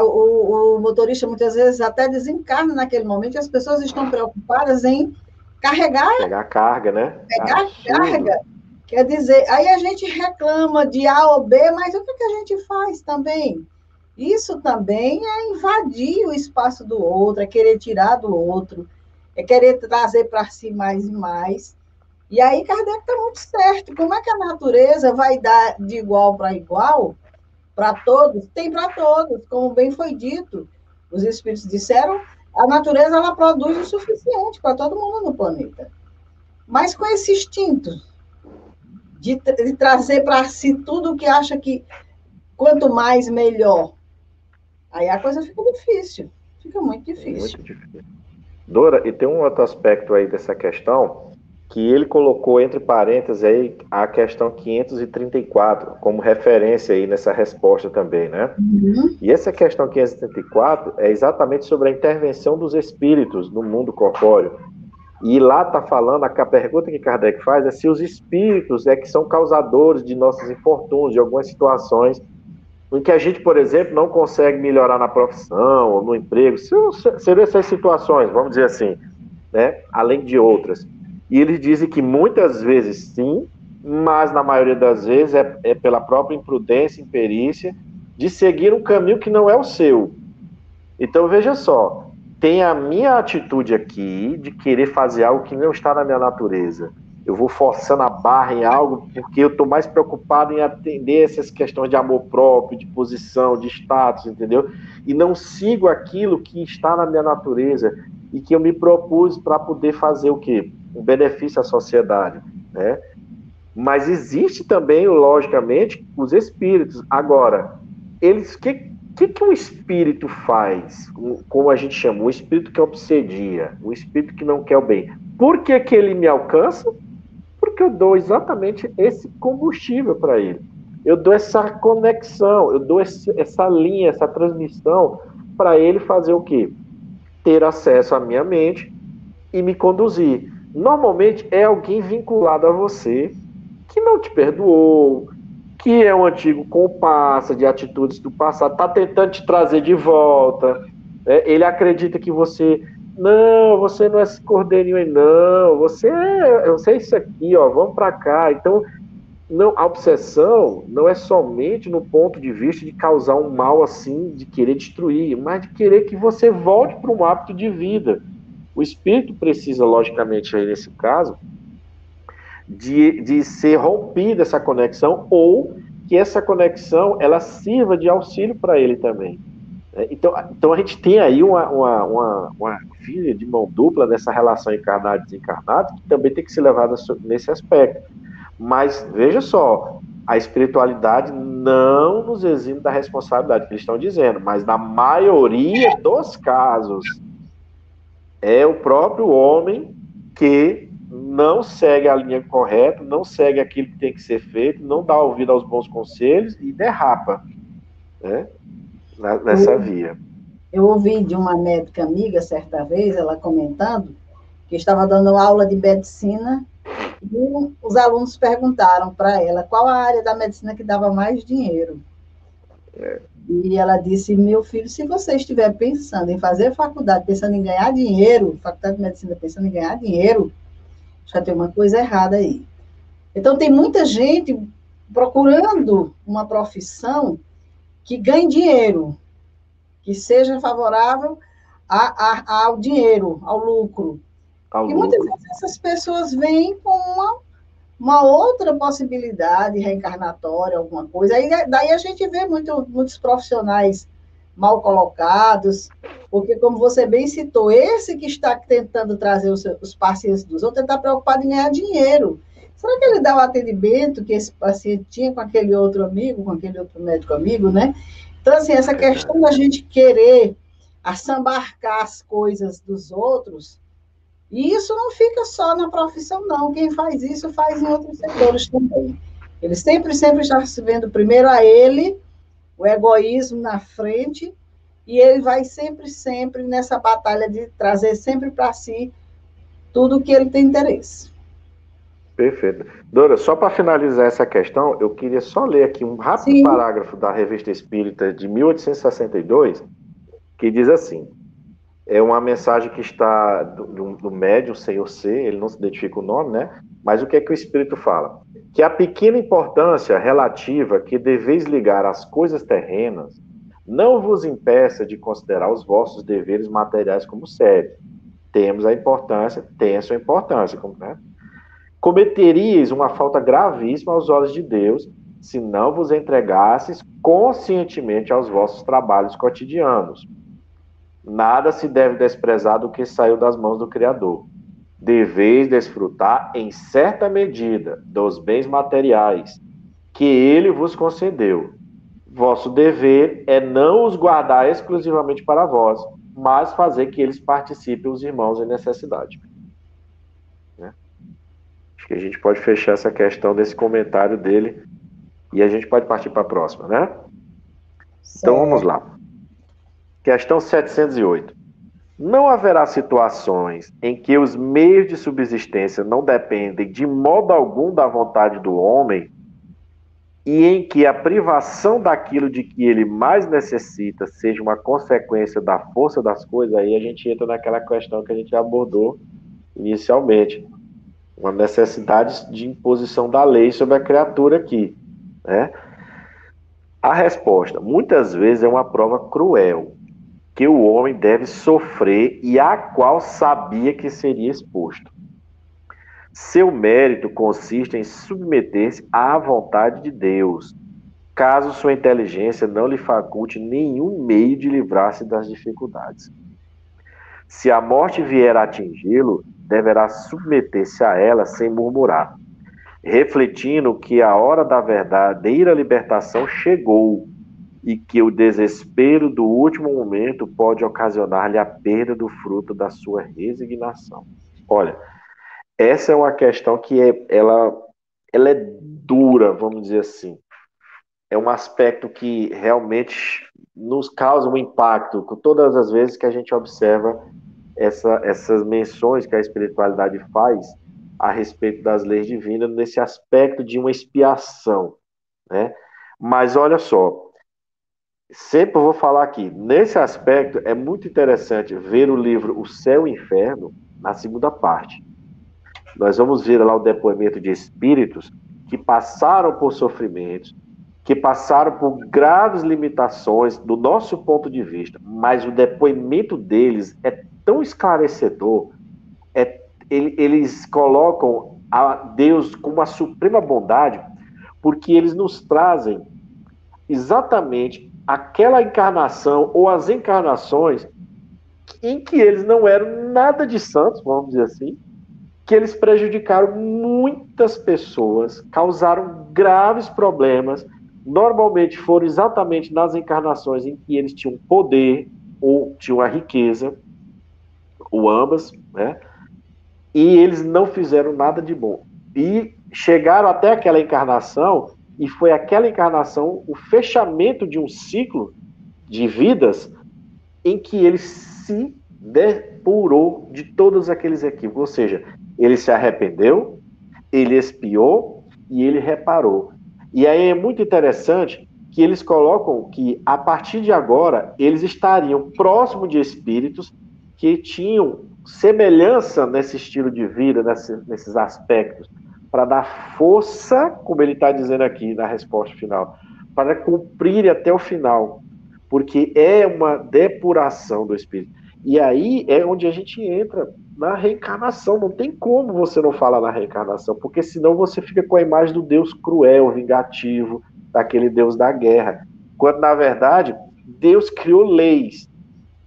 o motorista muitas vezes até desencarna naquele momento, e as pessoas estão preocupadas em pegar a carga, né? Pegar a carga. Quer dizer, aí a gente reclama de A ou B, mas o que a gente faz também? Isso também é invadir o espaço do outro, é querer tirar do outro, é querer trazer para si mais e mais. E aí Kardec está muito certo. Como é que a natureza vai dar de igual para igual para todos? Tem para todos, como bem foi dito. Os espíritos disseram, a natureza ela produz o suficiente para todo mundo no planeta. Mas com esse instinto de trazer para si tudo o que acha que quanto mais, melhor, aí a coisa fica difícil. Fica muito difícil. Muito difícil. Dora, e tem um outro aspecto aí dessa questão, que ele colocou entre parênteses aí a questão 534, como referência aí nessa resposta também, né? Uhum. E essa questão 534 é exatamente sobre a intervenção dos espíritos no mundo corpóreo. E lá está falando, a pergunta que Kardec faz é se os espíritos que são causadores de nossos infortúnios, de algumas situações em que a gente, por exemplo, não consegue melhorar na profissão ou no emprego. Seriam essas situações, vamos dizer assim, né? Além de outras. E eles dizem que muitas vezes sim, mas na maioria das vezes é pela própria imprudência, imperícia, de seguir um caminho que não é o seu. Então, veja só, tem a minha atitude aqui de querer fazer algo que não está na minha natureza. Eu vou forçando a barra em algo porque eu estou mais preocupado em atender essas questões de amor próprio, de posição, de status, entendeu? E não sigo aquilo que está na minha natureza e que eu me propus para poder fazer o quê? Um benefício à sociedade, né? Mas existe também, logicamente, os espíritos. Agora, eles... O que um espírito faz, como a gente chama, um espírito que obsedia, um espírito que não quer o bem? Por que ele me alcança? Porque eu dou exatamente esse combustível para ele. Eu dou essa conexão, eu dou essa linha, essa transmissão para ele fazer o quê? Ter acesso à minha mente e me conduzir. Normalmente é alguém vinculado a você que não te perdoou, que é um antigo comparsa de atitudes do passado, está tentando te trazer de volta. Ele acredita que você não é esse cordeirinho aí, não, você é isso aqui, ó, vamos para cá. Então, não, a obsessão não é somente no ponto de vista de causar um mal assim, de querer destruir, mas de querer que você volte para um hábito de vida. O espírito precisa, logicamente, aí nesse caso, de ser rompida essa conexão, ou que essa conexão ela sirva de auxílio para ele também. Então a gente tem aí uma via de mão dupla nessa relação encarnado e desencarnado, que também tem que ser levada nesse aspecto. Mas veja só, a espiritualidade não nos exime da responsabilidade que eles estão dizendo, mas na maioria dos casos é o próprio homem que não segue a linha correta, não segue aquilo que tem que ser feito, não dá ouvido aos bons conselhos e derrapa, né, nessa via. Eu ouvi de uma médica amiga, certa vez, ela comentando que estava dando aula de medicina e os alunos perguntaram para ela qual a área da medicina que dava mais dinheiro. E ela disse, meu filho, se você estiver pensando em fazer faculdade, pensando em ganhar dinheiro, faculdade de medicina pensando em ganhar dinheiro, já tem uma coisa errada aí. Então, tem muita gente procurando uma profissão que ganhe dinheiro, que seja favorável ao dinheiro, ao lucro. Ao E muitas lucro. vezes essas pessoas vêm com uma outra possibilidade reencarnatória, alguma coisa. Aí, daí a gente vê muitos profissionais mal colocados, porque, como você bem citou, esse que está tentando trazer os pacientes dos outros, ele está preocupado em ganhar dinheiro. Será que ele dá o atendimento que esse paciente tinha com aquele outro amigo, com aquele outro médico amigo, né? Então, assim, essa questão da gente querer assambarcar as coisas dos outros, e isso não fica só na profissão, não. Quem faz isso faz em outros setores também. Ele sempre está se vendo primeiro a ele, o egoísmo na frente, e ele vai sempre nessa batalha de trazer sempre para si tudo o que ele tem interesse. Perfeito. Dora, só para finalizar essa questão, eu queria só ler aqui um rápido Sim, parágrafo da Revista Espírita de 1862, que diz assim: é uma mensagem que está do médium, senhor C, ele não se identifica o nome, né? Mas o que é que o Espírito fala? Que a pequena importância relativa que deveis ligar às coisas terrenas não vos impeça de considerar os vossos deveres materiais como sérios. Temos a importância, tem a sua importância, né? Cometeríeis uma falta gravíssima aos olhos de Deus se não vos entregasseis conscientemente aos vossos trabalhos cotidianos. Nada se deve desprezar do que saiu das mãos do Criador. Deveis desfrutar, em certa medida, dos bens materiais que ele vos concedeu. Vosso dever é não os guardar exclusivamente para vós, mas fazer que eles participem os irmãos em necessidade. Né? Acho que a gente pode fechar essa questão desse comentário dele e a gente pode partir para a próxima, né? Então vamos certo. lá. Questão 708. Não haverá situações em que os meios de subsistência não dependem de modo algum da vontade do homem e em que a privação daquilo de que ele mais necessita seja uma consequência da força das coisas. Aí a gente entra naquela questão que a gente abordou inicialmente, uma necessidade de imposição da lei sobre a criatura aqui, né? A resposta, muitas vezes, é uma prova cruel que o homem deve sofrer e a qual sabia que seria exposto. Seu mérito consiste em submeter-se à vontade de Deus, caso sua inteligência não lhe faculte nenhum meio de livrar-se das dificuldades. Se a morte vier a atingi-lo, deverá submeter-se a ela sem murmurar, refletindo que a hora da verdadeira libertação chegou e que o desespero do último momento pode ocasionar-lhe a perda do fruto da sua resignação. Olha, essa é uma questão que ela é dura, vamos dizer assim. É um aspecto que realmente nos causa um impacto com todas as vezes que a gente observa essas menções que a espiritualidade faz a respeito das leis divinas nesse aspecto de uma expiação, né? Mas olha só, sempre vou falar aqui, nesse aspecto é muito interessante ver o livro O Céu e o Inferno, na segunda parte. Nós vamos ver lá o depoimento de espíritos que passaram por sofrimentos, que passaram por graves limitações do nosso ponto de vista, mas o depoimento deles é tão esclarecedor, eles colocam a Deus com uma suprema bondade, porque eles nos trazem exatamente aquela encarnação ou as encarnações em que eles não eram nada de santos, vamos dizer assim, que eles prejudicaram muitas pessoas, causaram graves problemas, normalmente foram exatamente nas encarnações em que eles tinham poder ou tinham a riqueza, ou ambas, né? E eles não fizeram nada de bom. E chegaram até aquela encarnação, e foi aquela encarnação o fechamento de um ciclo de vidas em que ele se depurou de todos aqueles equívocos. Ou seja, ele se arrependeu, ele expiou e ele reparou. E aí é muito interessante que eles colocam que, a partir de agora, eles estariam próximos de espíritos que tinham semelhança nesse estilo de vida, nesses aspectos, para dar força, como ele está dizendo aqui na resposta final, para cumprir até o final, porque é uma depuração do espírito. E aí é onde a gente entra na reencarnação. Não tem como você não falar na reencarnação, porque senão você fica com a imagem do Deus cruel, vingativo, daquele Deus da guerra. Quando, na verdade, Deus criou leis.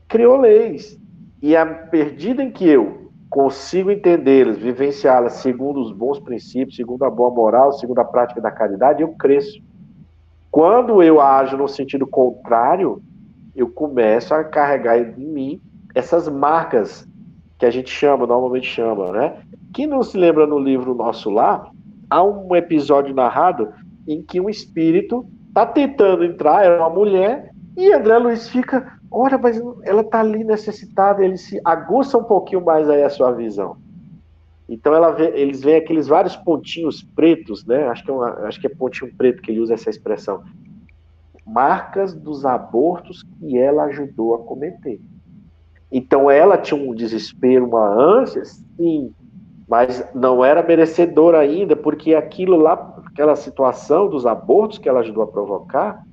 Criou leis. E à medida em que eu consigo entendê-las, vivenciá-las segundo os bons princípios, segundo a boa moral, segundo a prática da caridade, eu cresço. Quando eu ajo no sentido contrário, eu começo a carregar em mim essas marcas que a gente chama, normalmente chama, né? Quem não se lembra no livro Nosso Lar, há um episódio narrado em que um espírito está tentando entrar, é uma mulher, e André Luiz fica, olha, mas ela está ali necessitada, ele se aguça um pouquinho mais aí a sua visão. Então eles veem aqueles vários pontinhos pretos, né? Acho que é pontinho preto que ele usa essa expressão. Marcas dos abortos que ela ajudou a cometer. Então ela tinha um desespero, uma ânsia, sim, mas não era merecedora ainda, porque aquilo lá, aquela situação dos abortos que ela ajudou a provocar,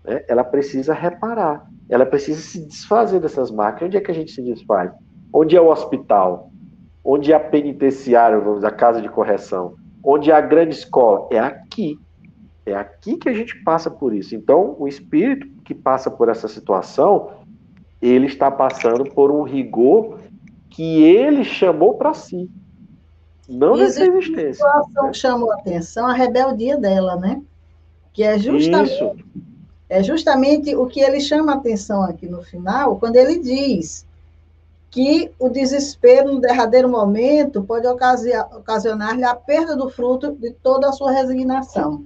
né, ela precisa reparar, ela precisa se desfazer dessas marcas. Onde é que a gente se desfaz? Onde é o hospital? Onde é a penitenciária, vamos dizer, a casa de correção? Onde é a grande escola? É aqui. É aqui que a gente passa por isso. Então, o espírito que passa por essa situação, ele está passando por um rigor que ele chamou para si, não nessa existência. Uma situação que chamou a atenção, a rebeldia dela, né? Que é justamente o que ele chama a atenção aqui no final, quando ele diz que o desespero no derradeiro momento pode ocasionar-lhe a perda do fruto de toda a sua resignação.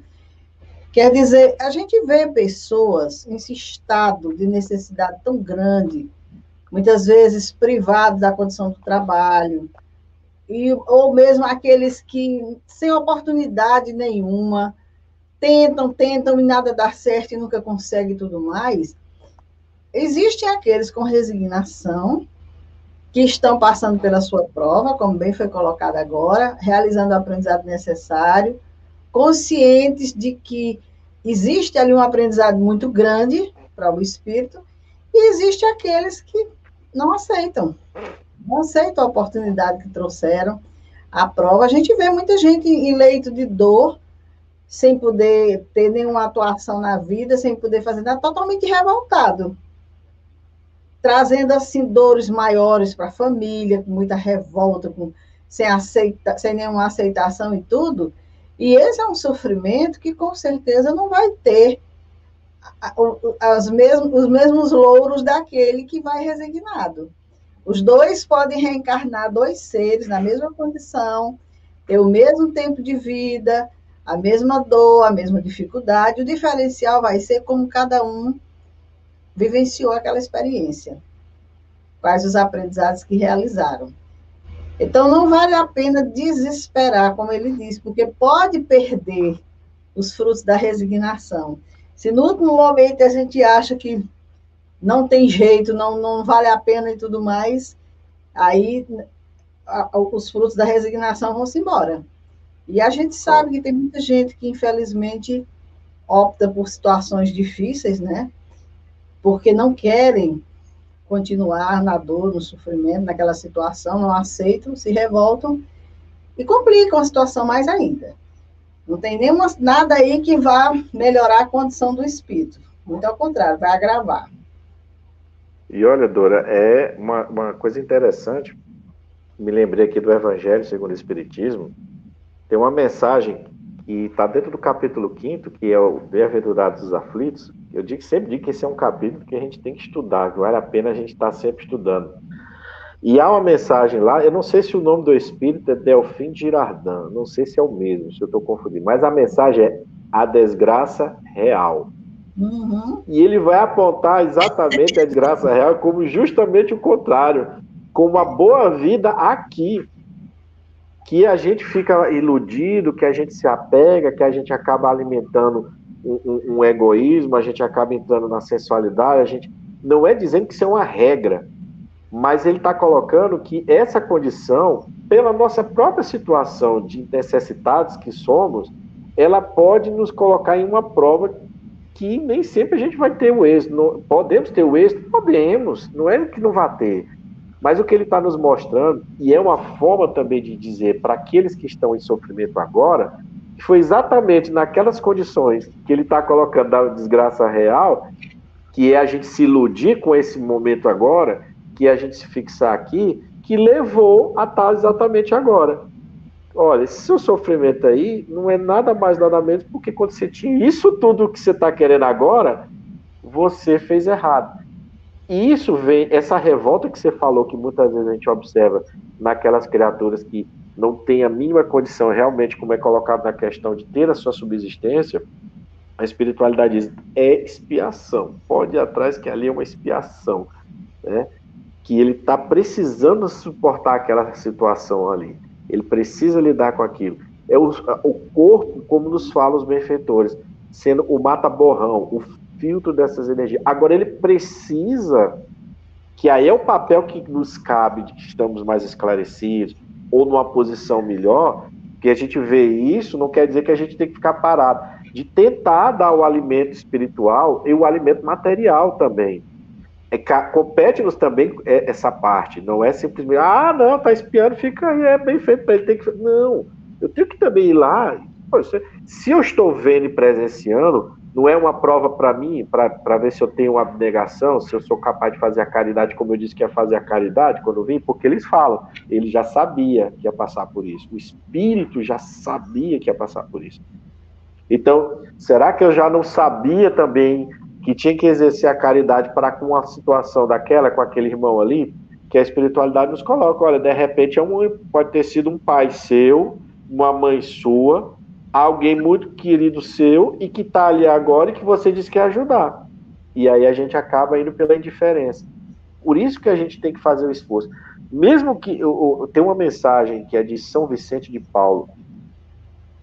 Quer dizer, a gente vê pessoas nesse estado de necessidade tão grande, muitas vezes privados da condição do trabalho, ou mesmo aqueles que, sem oportunidade nenhuma, tentam e nada dá certo e nunca conseguem tudo mais. Existem aqueles com resignação, que estão passando pela sua prova, como bem foi colocado agora, realizando o aprendizado necessário, conscientes de que existe ali um aprendizado muito grande para o espírito, e existe aqueles que não aceitam a oportunidade que trouxeram, a prova. A gente vê muita gente em leito de dor, sem poder ter nenhuma atuação na vida, sem poder fazer nada, totalmente revoltado, trazendo, assim, dores maiores para a família, com muita revolta, sem nenhuma aceitação e tudo. E esse é um sofrimento que, com certeza, não vai ter os mesmos louros daquele que vai resignado. Os dois podem reencarnar, dois seres na mesma condição, ter o mesmo tempo de vida, a mesma dor, a mesma dificuldade. O diferencial vai ser como cada um vivenciou aquela experiência, quais os aprendizados que realizaram. Então, não vale a pena desesperar, como ele disse, porque pode perder os frutos da resignação. Se no último momento a gente acha que não tem jeito, não vale a pena e tudo mais, aí os frutos da resignação vão-se embora. E a gente sabe que tem muita gente que, infelizmente, opta por situações difíceis, né? Porque não querem continuar na dor, no sofrimento, naquela situação, não aceitam, se revoltam e complicam a situação mais ainda. Não tem nada aí que vá melhorar a condição do espírito. Muito ao contrário, vai agravar. E olha, Dora, é uma coisa interessante, me lembrei aqui do Evangelho segundo o Espiritismo, tem uma mensagem que está dentro do capítulo 5º, que é o Bem-aventurados dos aflitos. Eu sempre digo que esse é um capítulo que a gente tem que estudar, que vale a pena a gente estar sempre estudando. E há uma mensagem lá, eu não sei se o nome do espírito é Delfim Girardin, não sei se é o mesmo, se eu estou confundindo, mas a mensagem é a desgraça real. Uhum. E ele vai apontar exatamente a desgraça real como justamente o contrário, como a boa vida aqui, que a gente fica iludido, que a gente se apega, que a gente acaba alimentando um egoísmo, a gente acaba entrando na sensualidade, a gente não é dizendo que isso é uma regra, mas ele está colocando que essa condição, pela nossa própria situação de necessitados que somos, ela pode nos colocar em uma prova que nem sempre a gente vai ter o êxito. Não, podemos ter o êxito? Podemos, não é que não vai ter. Mas o que ele está nos mostrando, e é uma forma também de dizer para aqueles que estão em sofrimento agora, que foi exatamente naquelas condições que ele está colocando da desgraça real, que é a gente se iludir com esse momento agora, que é a gente se fixar aqui, que levou a estar exatamente agora. Olha, esse seu sofrimento aí não é nada mais, nada menos, porque quando você tinha isso tudo que você está querendo agora, você fez errado. E isso vem, essa revolta que você falou, que muitas vezes a gente observa naquelas criaturas que não têm a mínima condição, realmente, como é colocado na questão de ter a sua subsistência, a espiritualidade diz, é expiação. Pode ir atrás que ali é uma expiação, né? Que ele está precisando suportar aquela situação ali. Ele precisa lidar com aquilo. É o corpo, como nos falam os benfeitores, sendo o mata-borrão, o filtro dessas energias. Agora ele precisa, que aí é o papel que nos cabe, de que estamos mais esclarecidos, ou numa posição melhor, que a gente vê isso, não quer dizer que a gente tem que ficar parado, de tentar dar o alimento espiritual e o alimento material também. Compete-nos também essa parte, não é simplesmente, não, tá espiando, fica aí, é bem feito para ele, tem que... Não, eu tenho que também ir lá, se eu estou vendo e presenciando, não é uma prova para mim, para ver se eu tenho uma abnegação, se eu sou capaz de fazer a caridade, como eu disse que ia fazer a caridade quando eu vim, porque eles falam, ele já sabia que ia passar por isso, o espírito já sabia que ia passar por isso. Então, será que eu já não sabia também que tinha que exercer a caridade para com uma situação daquela, com aquele irmão ali, que a espiritualidade nos coloca, olha, de repente pode ter sido um pai seu, uma mãe sua, alguém muito querido seu e que está ali agora e que você disse que ia ajudar. E aí a gente acaba indo pela indiferença. Por isso que a gente tem que fazer o esforço. Mesmo que tem uma mensagem que é de São Vicente de Paulo,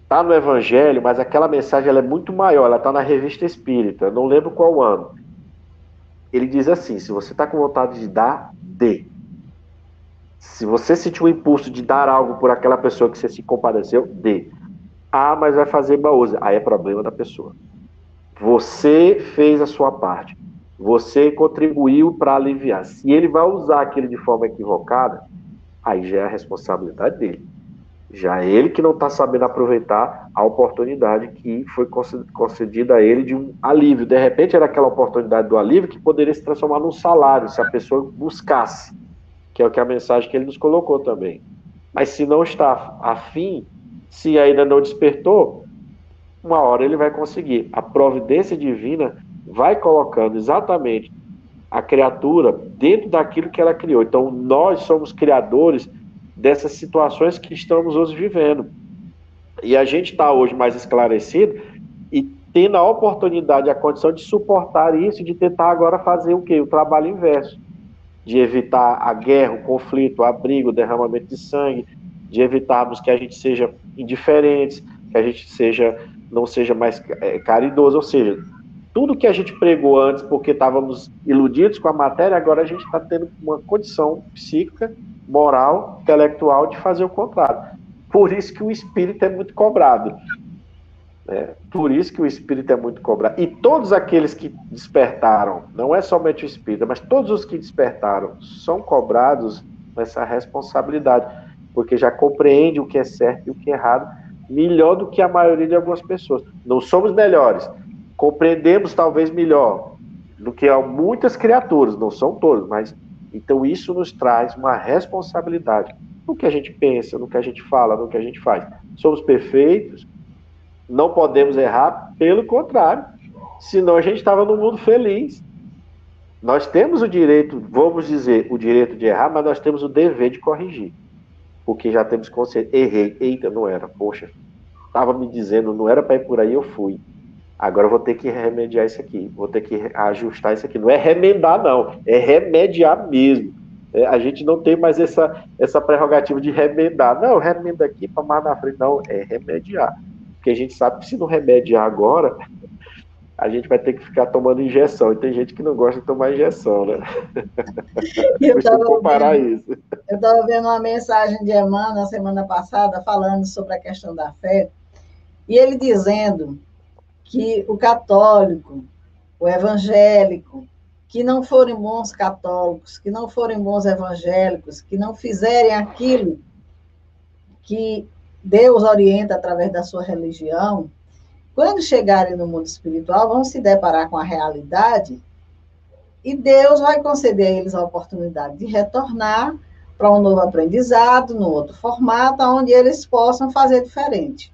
está no Evangelho, mas aquela mensagem ela é muito maior, ela está na Revista Espírita, não lembro qual ano. Ele diz assim, se você está com vontade de dar, dê. Se você sentir o impulso de dar algo por aquela pessoa que você se compadeceu, dê. Mas vai fazer baúza. Aí é problema da pessoa. Você fez a sua parte. Você contribuiu para aliviar. Se ele vai usar aquilo de forma equivocada, aí já é a responsabilidade dele. Já é ele que não está sabendo aproveitar a oportunidade que foi concedida a ele de um alívio. De repente era aquela oportunidade do alívio que poderia se transformar num salário, se a pessoa buscasse, que é o que a mensagem que ele nos colocou também. Mas se não está afim, se ainda não despertou, uma hora ele vai conseguir. A providência divina vai colocando exatamente a criatura dentro daquilo que ela criou. Então nós somos criadores dessas situações que estamos hoje vivendo. E a gente está hoje mais esclarecido e tendo a oportunidade, a condição de suportar isso, de tentar agora fazer o quê? O trabalho inverso. De evitar a guerra, o conflito, a briga, o derramamento de sangue, de evitarmos que a gente seja indiferente, que a gente não seja mais caridoso, ou seja, tudo que a gente pregou antes porque estávamos iludidos com a matéria, agora a gente está tendo uma condição psíquica, moral, intelectual de fazer o contrário. Por isso que o espírito é muito cobrado. Por isso que o espírito é muito cobrado. E todos aqueles que despertaram, não é somente o espírito, mas todos os que despertaram são cobrados nessa responsabilidade, porque já compreende o que é certo e o que é errado melhor do que a maioria de algumas pessoas. Não somos melhores, compreendemos talvez melhor do que muitas criaturas, não são todos, mas então isso nos traz uma responsabilidade no que a gente pensa, no que a gente fala, no que a gente faz. Somos perfeitos, não podemos errar, pelo contrário, senão a gente estava num mundo feliz. Nós temos o direito, vamos dizer, o direito de errar, mas nós temos o dever de corrigir, porque já temos consciência, errei, eita, não era, poxa, estava me dizendo, não era para ir por aí, eu fui. Agora eu vou ter que remediar isso aqui, vou ter que ajustar isso aqui. Não é remendar, não, é remediar mesmo. A gente não tem mais essa prerrogativa de remendar. Não, remenda aqui para mais na frente. Não, é remediar. Porque a gente sabe que se não remediar agora, a gente vai ter que ficar tomando injeção. E tem gente que não gosta de tomar injeção, né? Eu Costumo comparar isso. Eu estava vendo uma mensagem de Emmanuel na semana passada falando sobre a questão da fé, e ele dizendo que o católico, o evangélico, que não forem bons católicos, que não forem bons evangélicos, que não fizerem aquilo que Deus orienta através da sua religião, quando chegarem no mundo espiritual, vão se deparar com a realidade e Deus vai conceder a eles a oportunidade de retornar para um novo aprendizado, no outro formato, onde eles possam fazer diferente.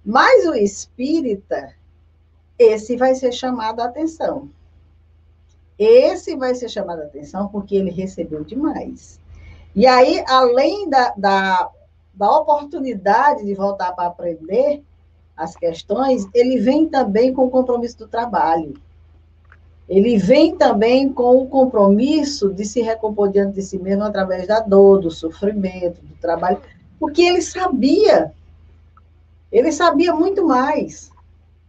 Mas o espírita, esse vai ser chamado a atenção. Esse vai ser chamado a atenção porque ele recebeu demais. E aí, além da oportunidade de voltar para aprender as questões, ele vem também com o compromisso do trabalho. Ele vem também com o compromisso de se recompor diante de si mesmo através da dor, do sofrimento, do trabalho, porque ele sabia muito mais.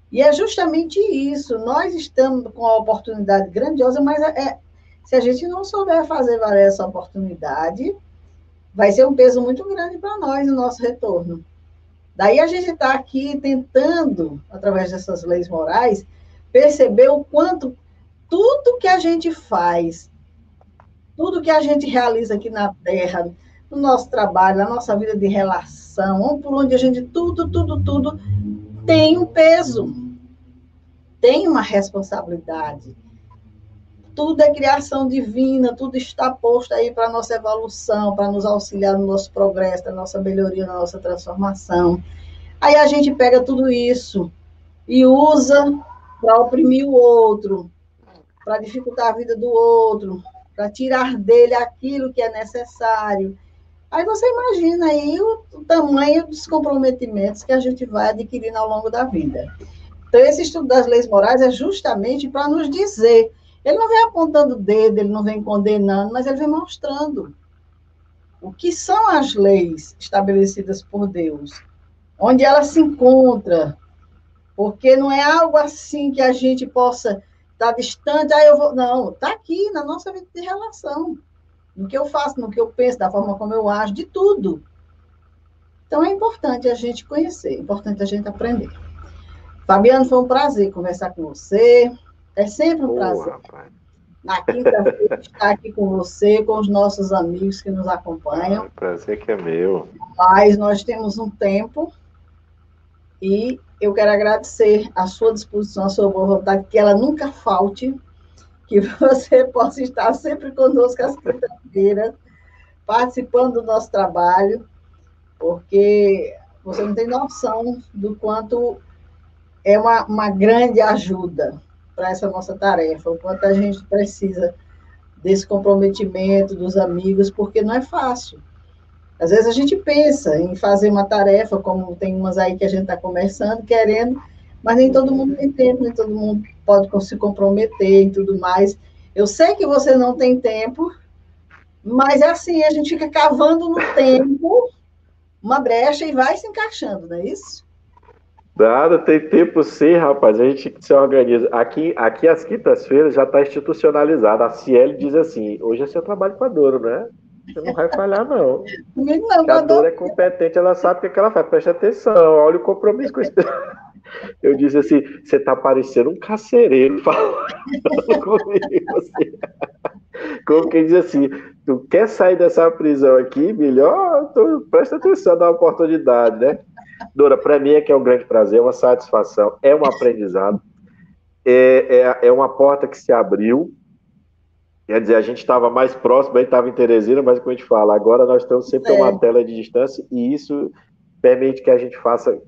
E é justamente isso, nós estamos com a oportunidade grandiosa, mas se a gente não souber fazer valer essa oportunidade, vai ser um peso muito grande para nós no nosso retorno. Daí a gente está aqui tentando, através dessas leis morais, perceber o quanto tudo que a gente faz, tudo que a gente realiza aqui na Terra, no nosso trabalho, na nossa vida de relação, por onde a gente, tudo tem um peso, tem uma responsabilidade. Tudo é criação divina, tudo está posto aí para a nossa evolução, para nos auxiliar no nosso progresso, na nossa melhoria, na nossa transformação. Aí a gente pega tudo isso e usa para oprimir o outro, para dificultar a vida do outro, para tirar dele aquilo que é necessário. Aí você imagina aí o tamanho dos comprometimentos que a gente vai adquirindo ao longo da vida. Então, esse estudo das leis morais é justamente para nos dizer. Ele não vem apontando o dedo, ele não vem condenando, mas ele vem mostrando o que são as leis estabelecidas por Deus, onde ela se encontra, porque não é algo assim que a gente possa estar distante, eu vou... Não, está aqui na nossa vida de relação, no que eu faço, no que eu penso, da forma como eu ajo, de tudo. Então, é importante a gente conhecer, é importante a gente aprender. Fabiano, foi um prazer conversar com você, é sempre um prazer. Rapaz. Na quinta-feira, estar aqui com você, com os nossos amigos que nos acompanham. O prazer que é meu. Mas nós temos um tempo e eu quero agradecer a sua disposição, a sua boa vontade, que ela nunca falte, que você possa estar sempre conosco às quinta-feiras, participando do nosso trabalho, porque você não tem noção do quanto é uma grande ajuda para essa nossa tarefa, o quanto a gente precisa desse comprometimento dos amigos, porque não é fácil. Às vezes a gente pensa em fazer uma tarefa, como tem umas aí que a gente está conversando, querendo, mas nem todo mundo tem tempo, nem todo mundo pode se comprometer e tudo mais. Eu sei que você não tem tempo, mas é assim, a gente fica cavando no tempo uma brecha e vai se encaixando, não é isso? Nada, tem tempo sim, rapaz. A gente se organiza. Aqui às quintas-feiras já está institucionalizado. A Ciele diz assim: hoje é seu trabalho com a Dora, né? Você não vai falhar, não. Comigo não, porque a Dora é competente, ela sabe o que ela faz. Presta atenção, olha o compromisso com isso. Eu disse assim: você está parecendo um carcereiro falando comigo. Assim. Como quem diz assim: tu quer sair dessa prisão aqui, melhor? Presta atenção, dá uma oportunidade, né? Dora, para mim é que é um grande prazer, é uma satisfação, é um aprendizado, é uma porta que se abriu, quer dizer, a gente estava mais próximo, aí estava em Teresina, mas como a gente fala, agora nós estamos sempre a uma tela de distância e isso permite que a gente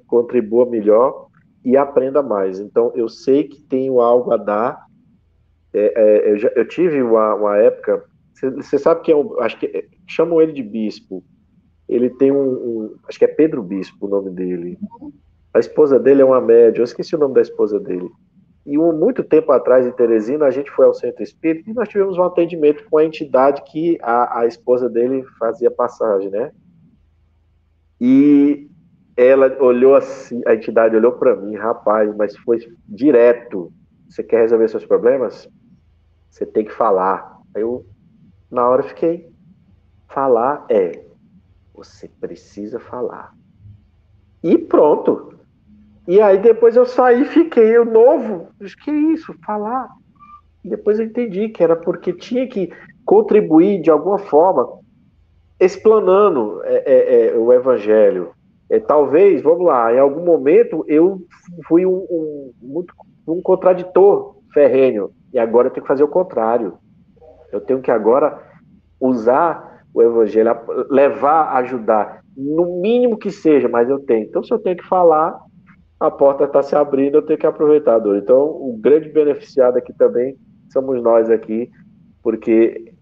contribua melhor e aprenda mais. Então, eu sei que tenho algo a dar, eu tive uma época, você sabe que acho que chamam ele de bispo. Ele tem acho que é Pedro Bispo o nome dele. A esposa dele é uma médium, eu esqueci o nome da esposa dele. E muito tempo atrás, em Teresina, a gente foi ao Centro Espírita e nós tivemos um atendimento com a entidade que a esposa dele fazia passagem, né? E ela olhou assim, a entidade olhou para mim, rapaz, mas foi direto. Você quer resolver seus problemas? Você tem que falar. Aí eu, na hora, fiquei. Falar você precisa falar. E pronto. E aí depois eu saí, fiquei eu novo. Que isso? Falar. E depois eu entendi que era porque tinha que contribuir de alguma forma, explanando o evangelho. Talvez, vamos lá, em algum momento eu fui um contraditor ferrenho. E agora eu tenho que fazer o contrário. Eu tenho que agora usar o evangelho, levar, ajudar, no mínimo que seja, mas eu tenho. Então, se eu tenho que falar, a porta está se abrindo, eu tenho que aproveitar a dor. Então, o grande beneficiado aqui também somos nós aqui, porque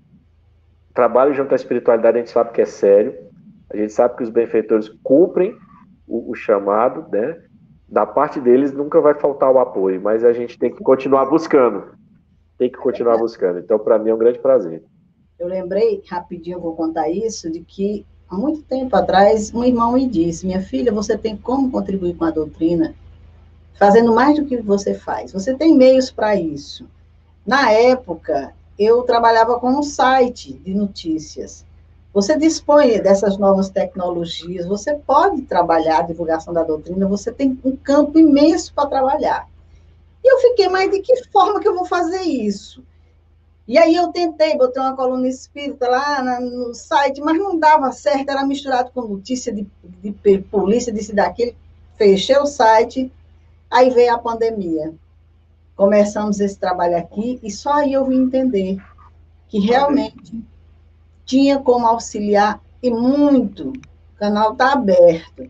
trabalho junto à espiritualidade a gente sabe que é sério, a gente sabe que os benfeitores cumprem o chamado, né? Da parte deles nunca vai faltar o apoio, mas a gente tem que continuar buscando. Tem que continuar buscando. Então, para mim é um grande prazer. Eu lembrei, rapidinho eu vou contar isso, de que há muito tempo atrás um irmão me disse: minha filha, você tem como contribuir com a doutrina fazendo mais do que você faz. Você tem meios para isso. Na época, eu trabalhava com um site de notícias. Você dispõe dessas novas tecnologias, você pode trabalhar a divulgação da doutrina, você tem um campo imenso para trabalhar. E eu fiquei, mas de que forma que eu vou fazer isso? E aí eu tentei, botei uma coluna espírita lá no site, mas não dava certo, era misturado com notícia de polícia, disso e daquilo. Fechei o site, aí veio a pandemia. Começamos esse trabalho aqui e só aí eu vim entender que realmente tinha como auxiliar e muito. O canal está aberto.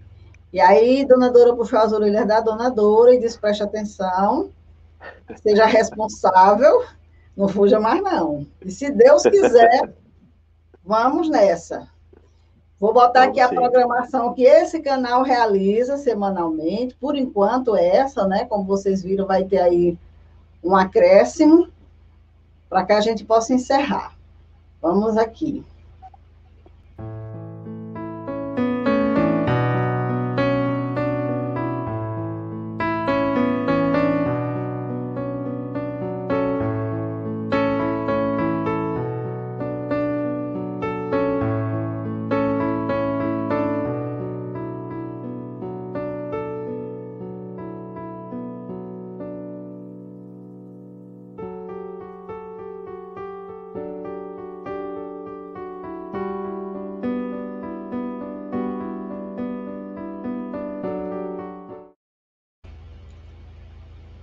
E aí, dona Dora puxou as orelhas da dona Dora e disse: preste atenção, seja responsável, não fuja mais não. E se Deus quiser, vamos nessa. Vou botar aqui a programação que esse canal realiza semanalmente. Por enquanto, essa, né? Como vocês viram, vai ter aí um acréscimo para que a gente possa encerrar. Vamos aqui.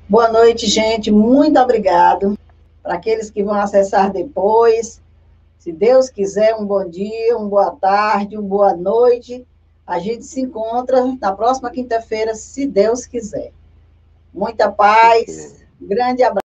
Boa noite, gente. Muito obrigado. Para aqueles que vão acessar depois, se Deus quiser, um bom dia, uma boa tarde, uma boa noite. A gente se encontra na próxima quinta-feira, se Deus quiser. Muita paz, grande abraço.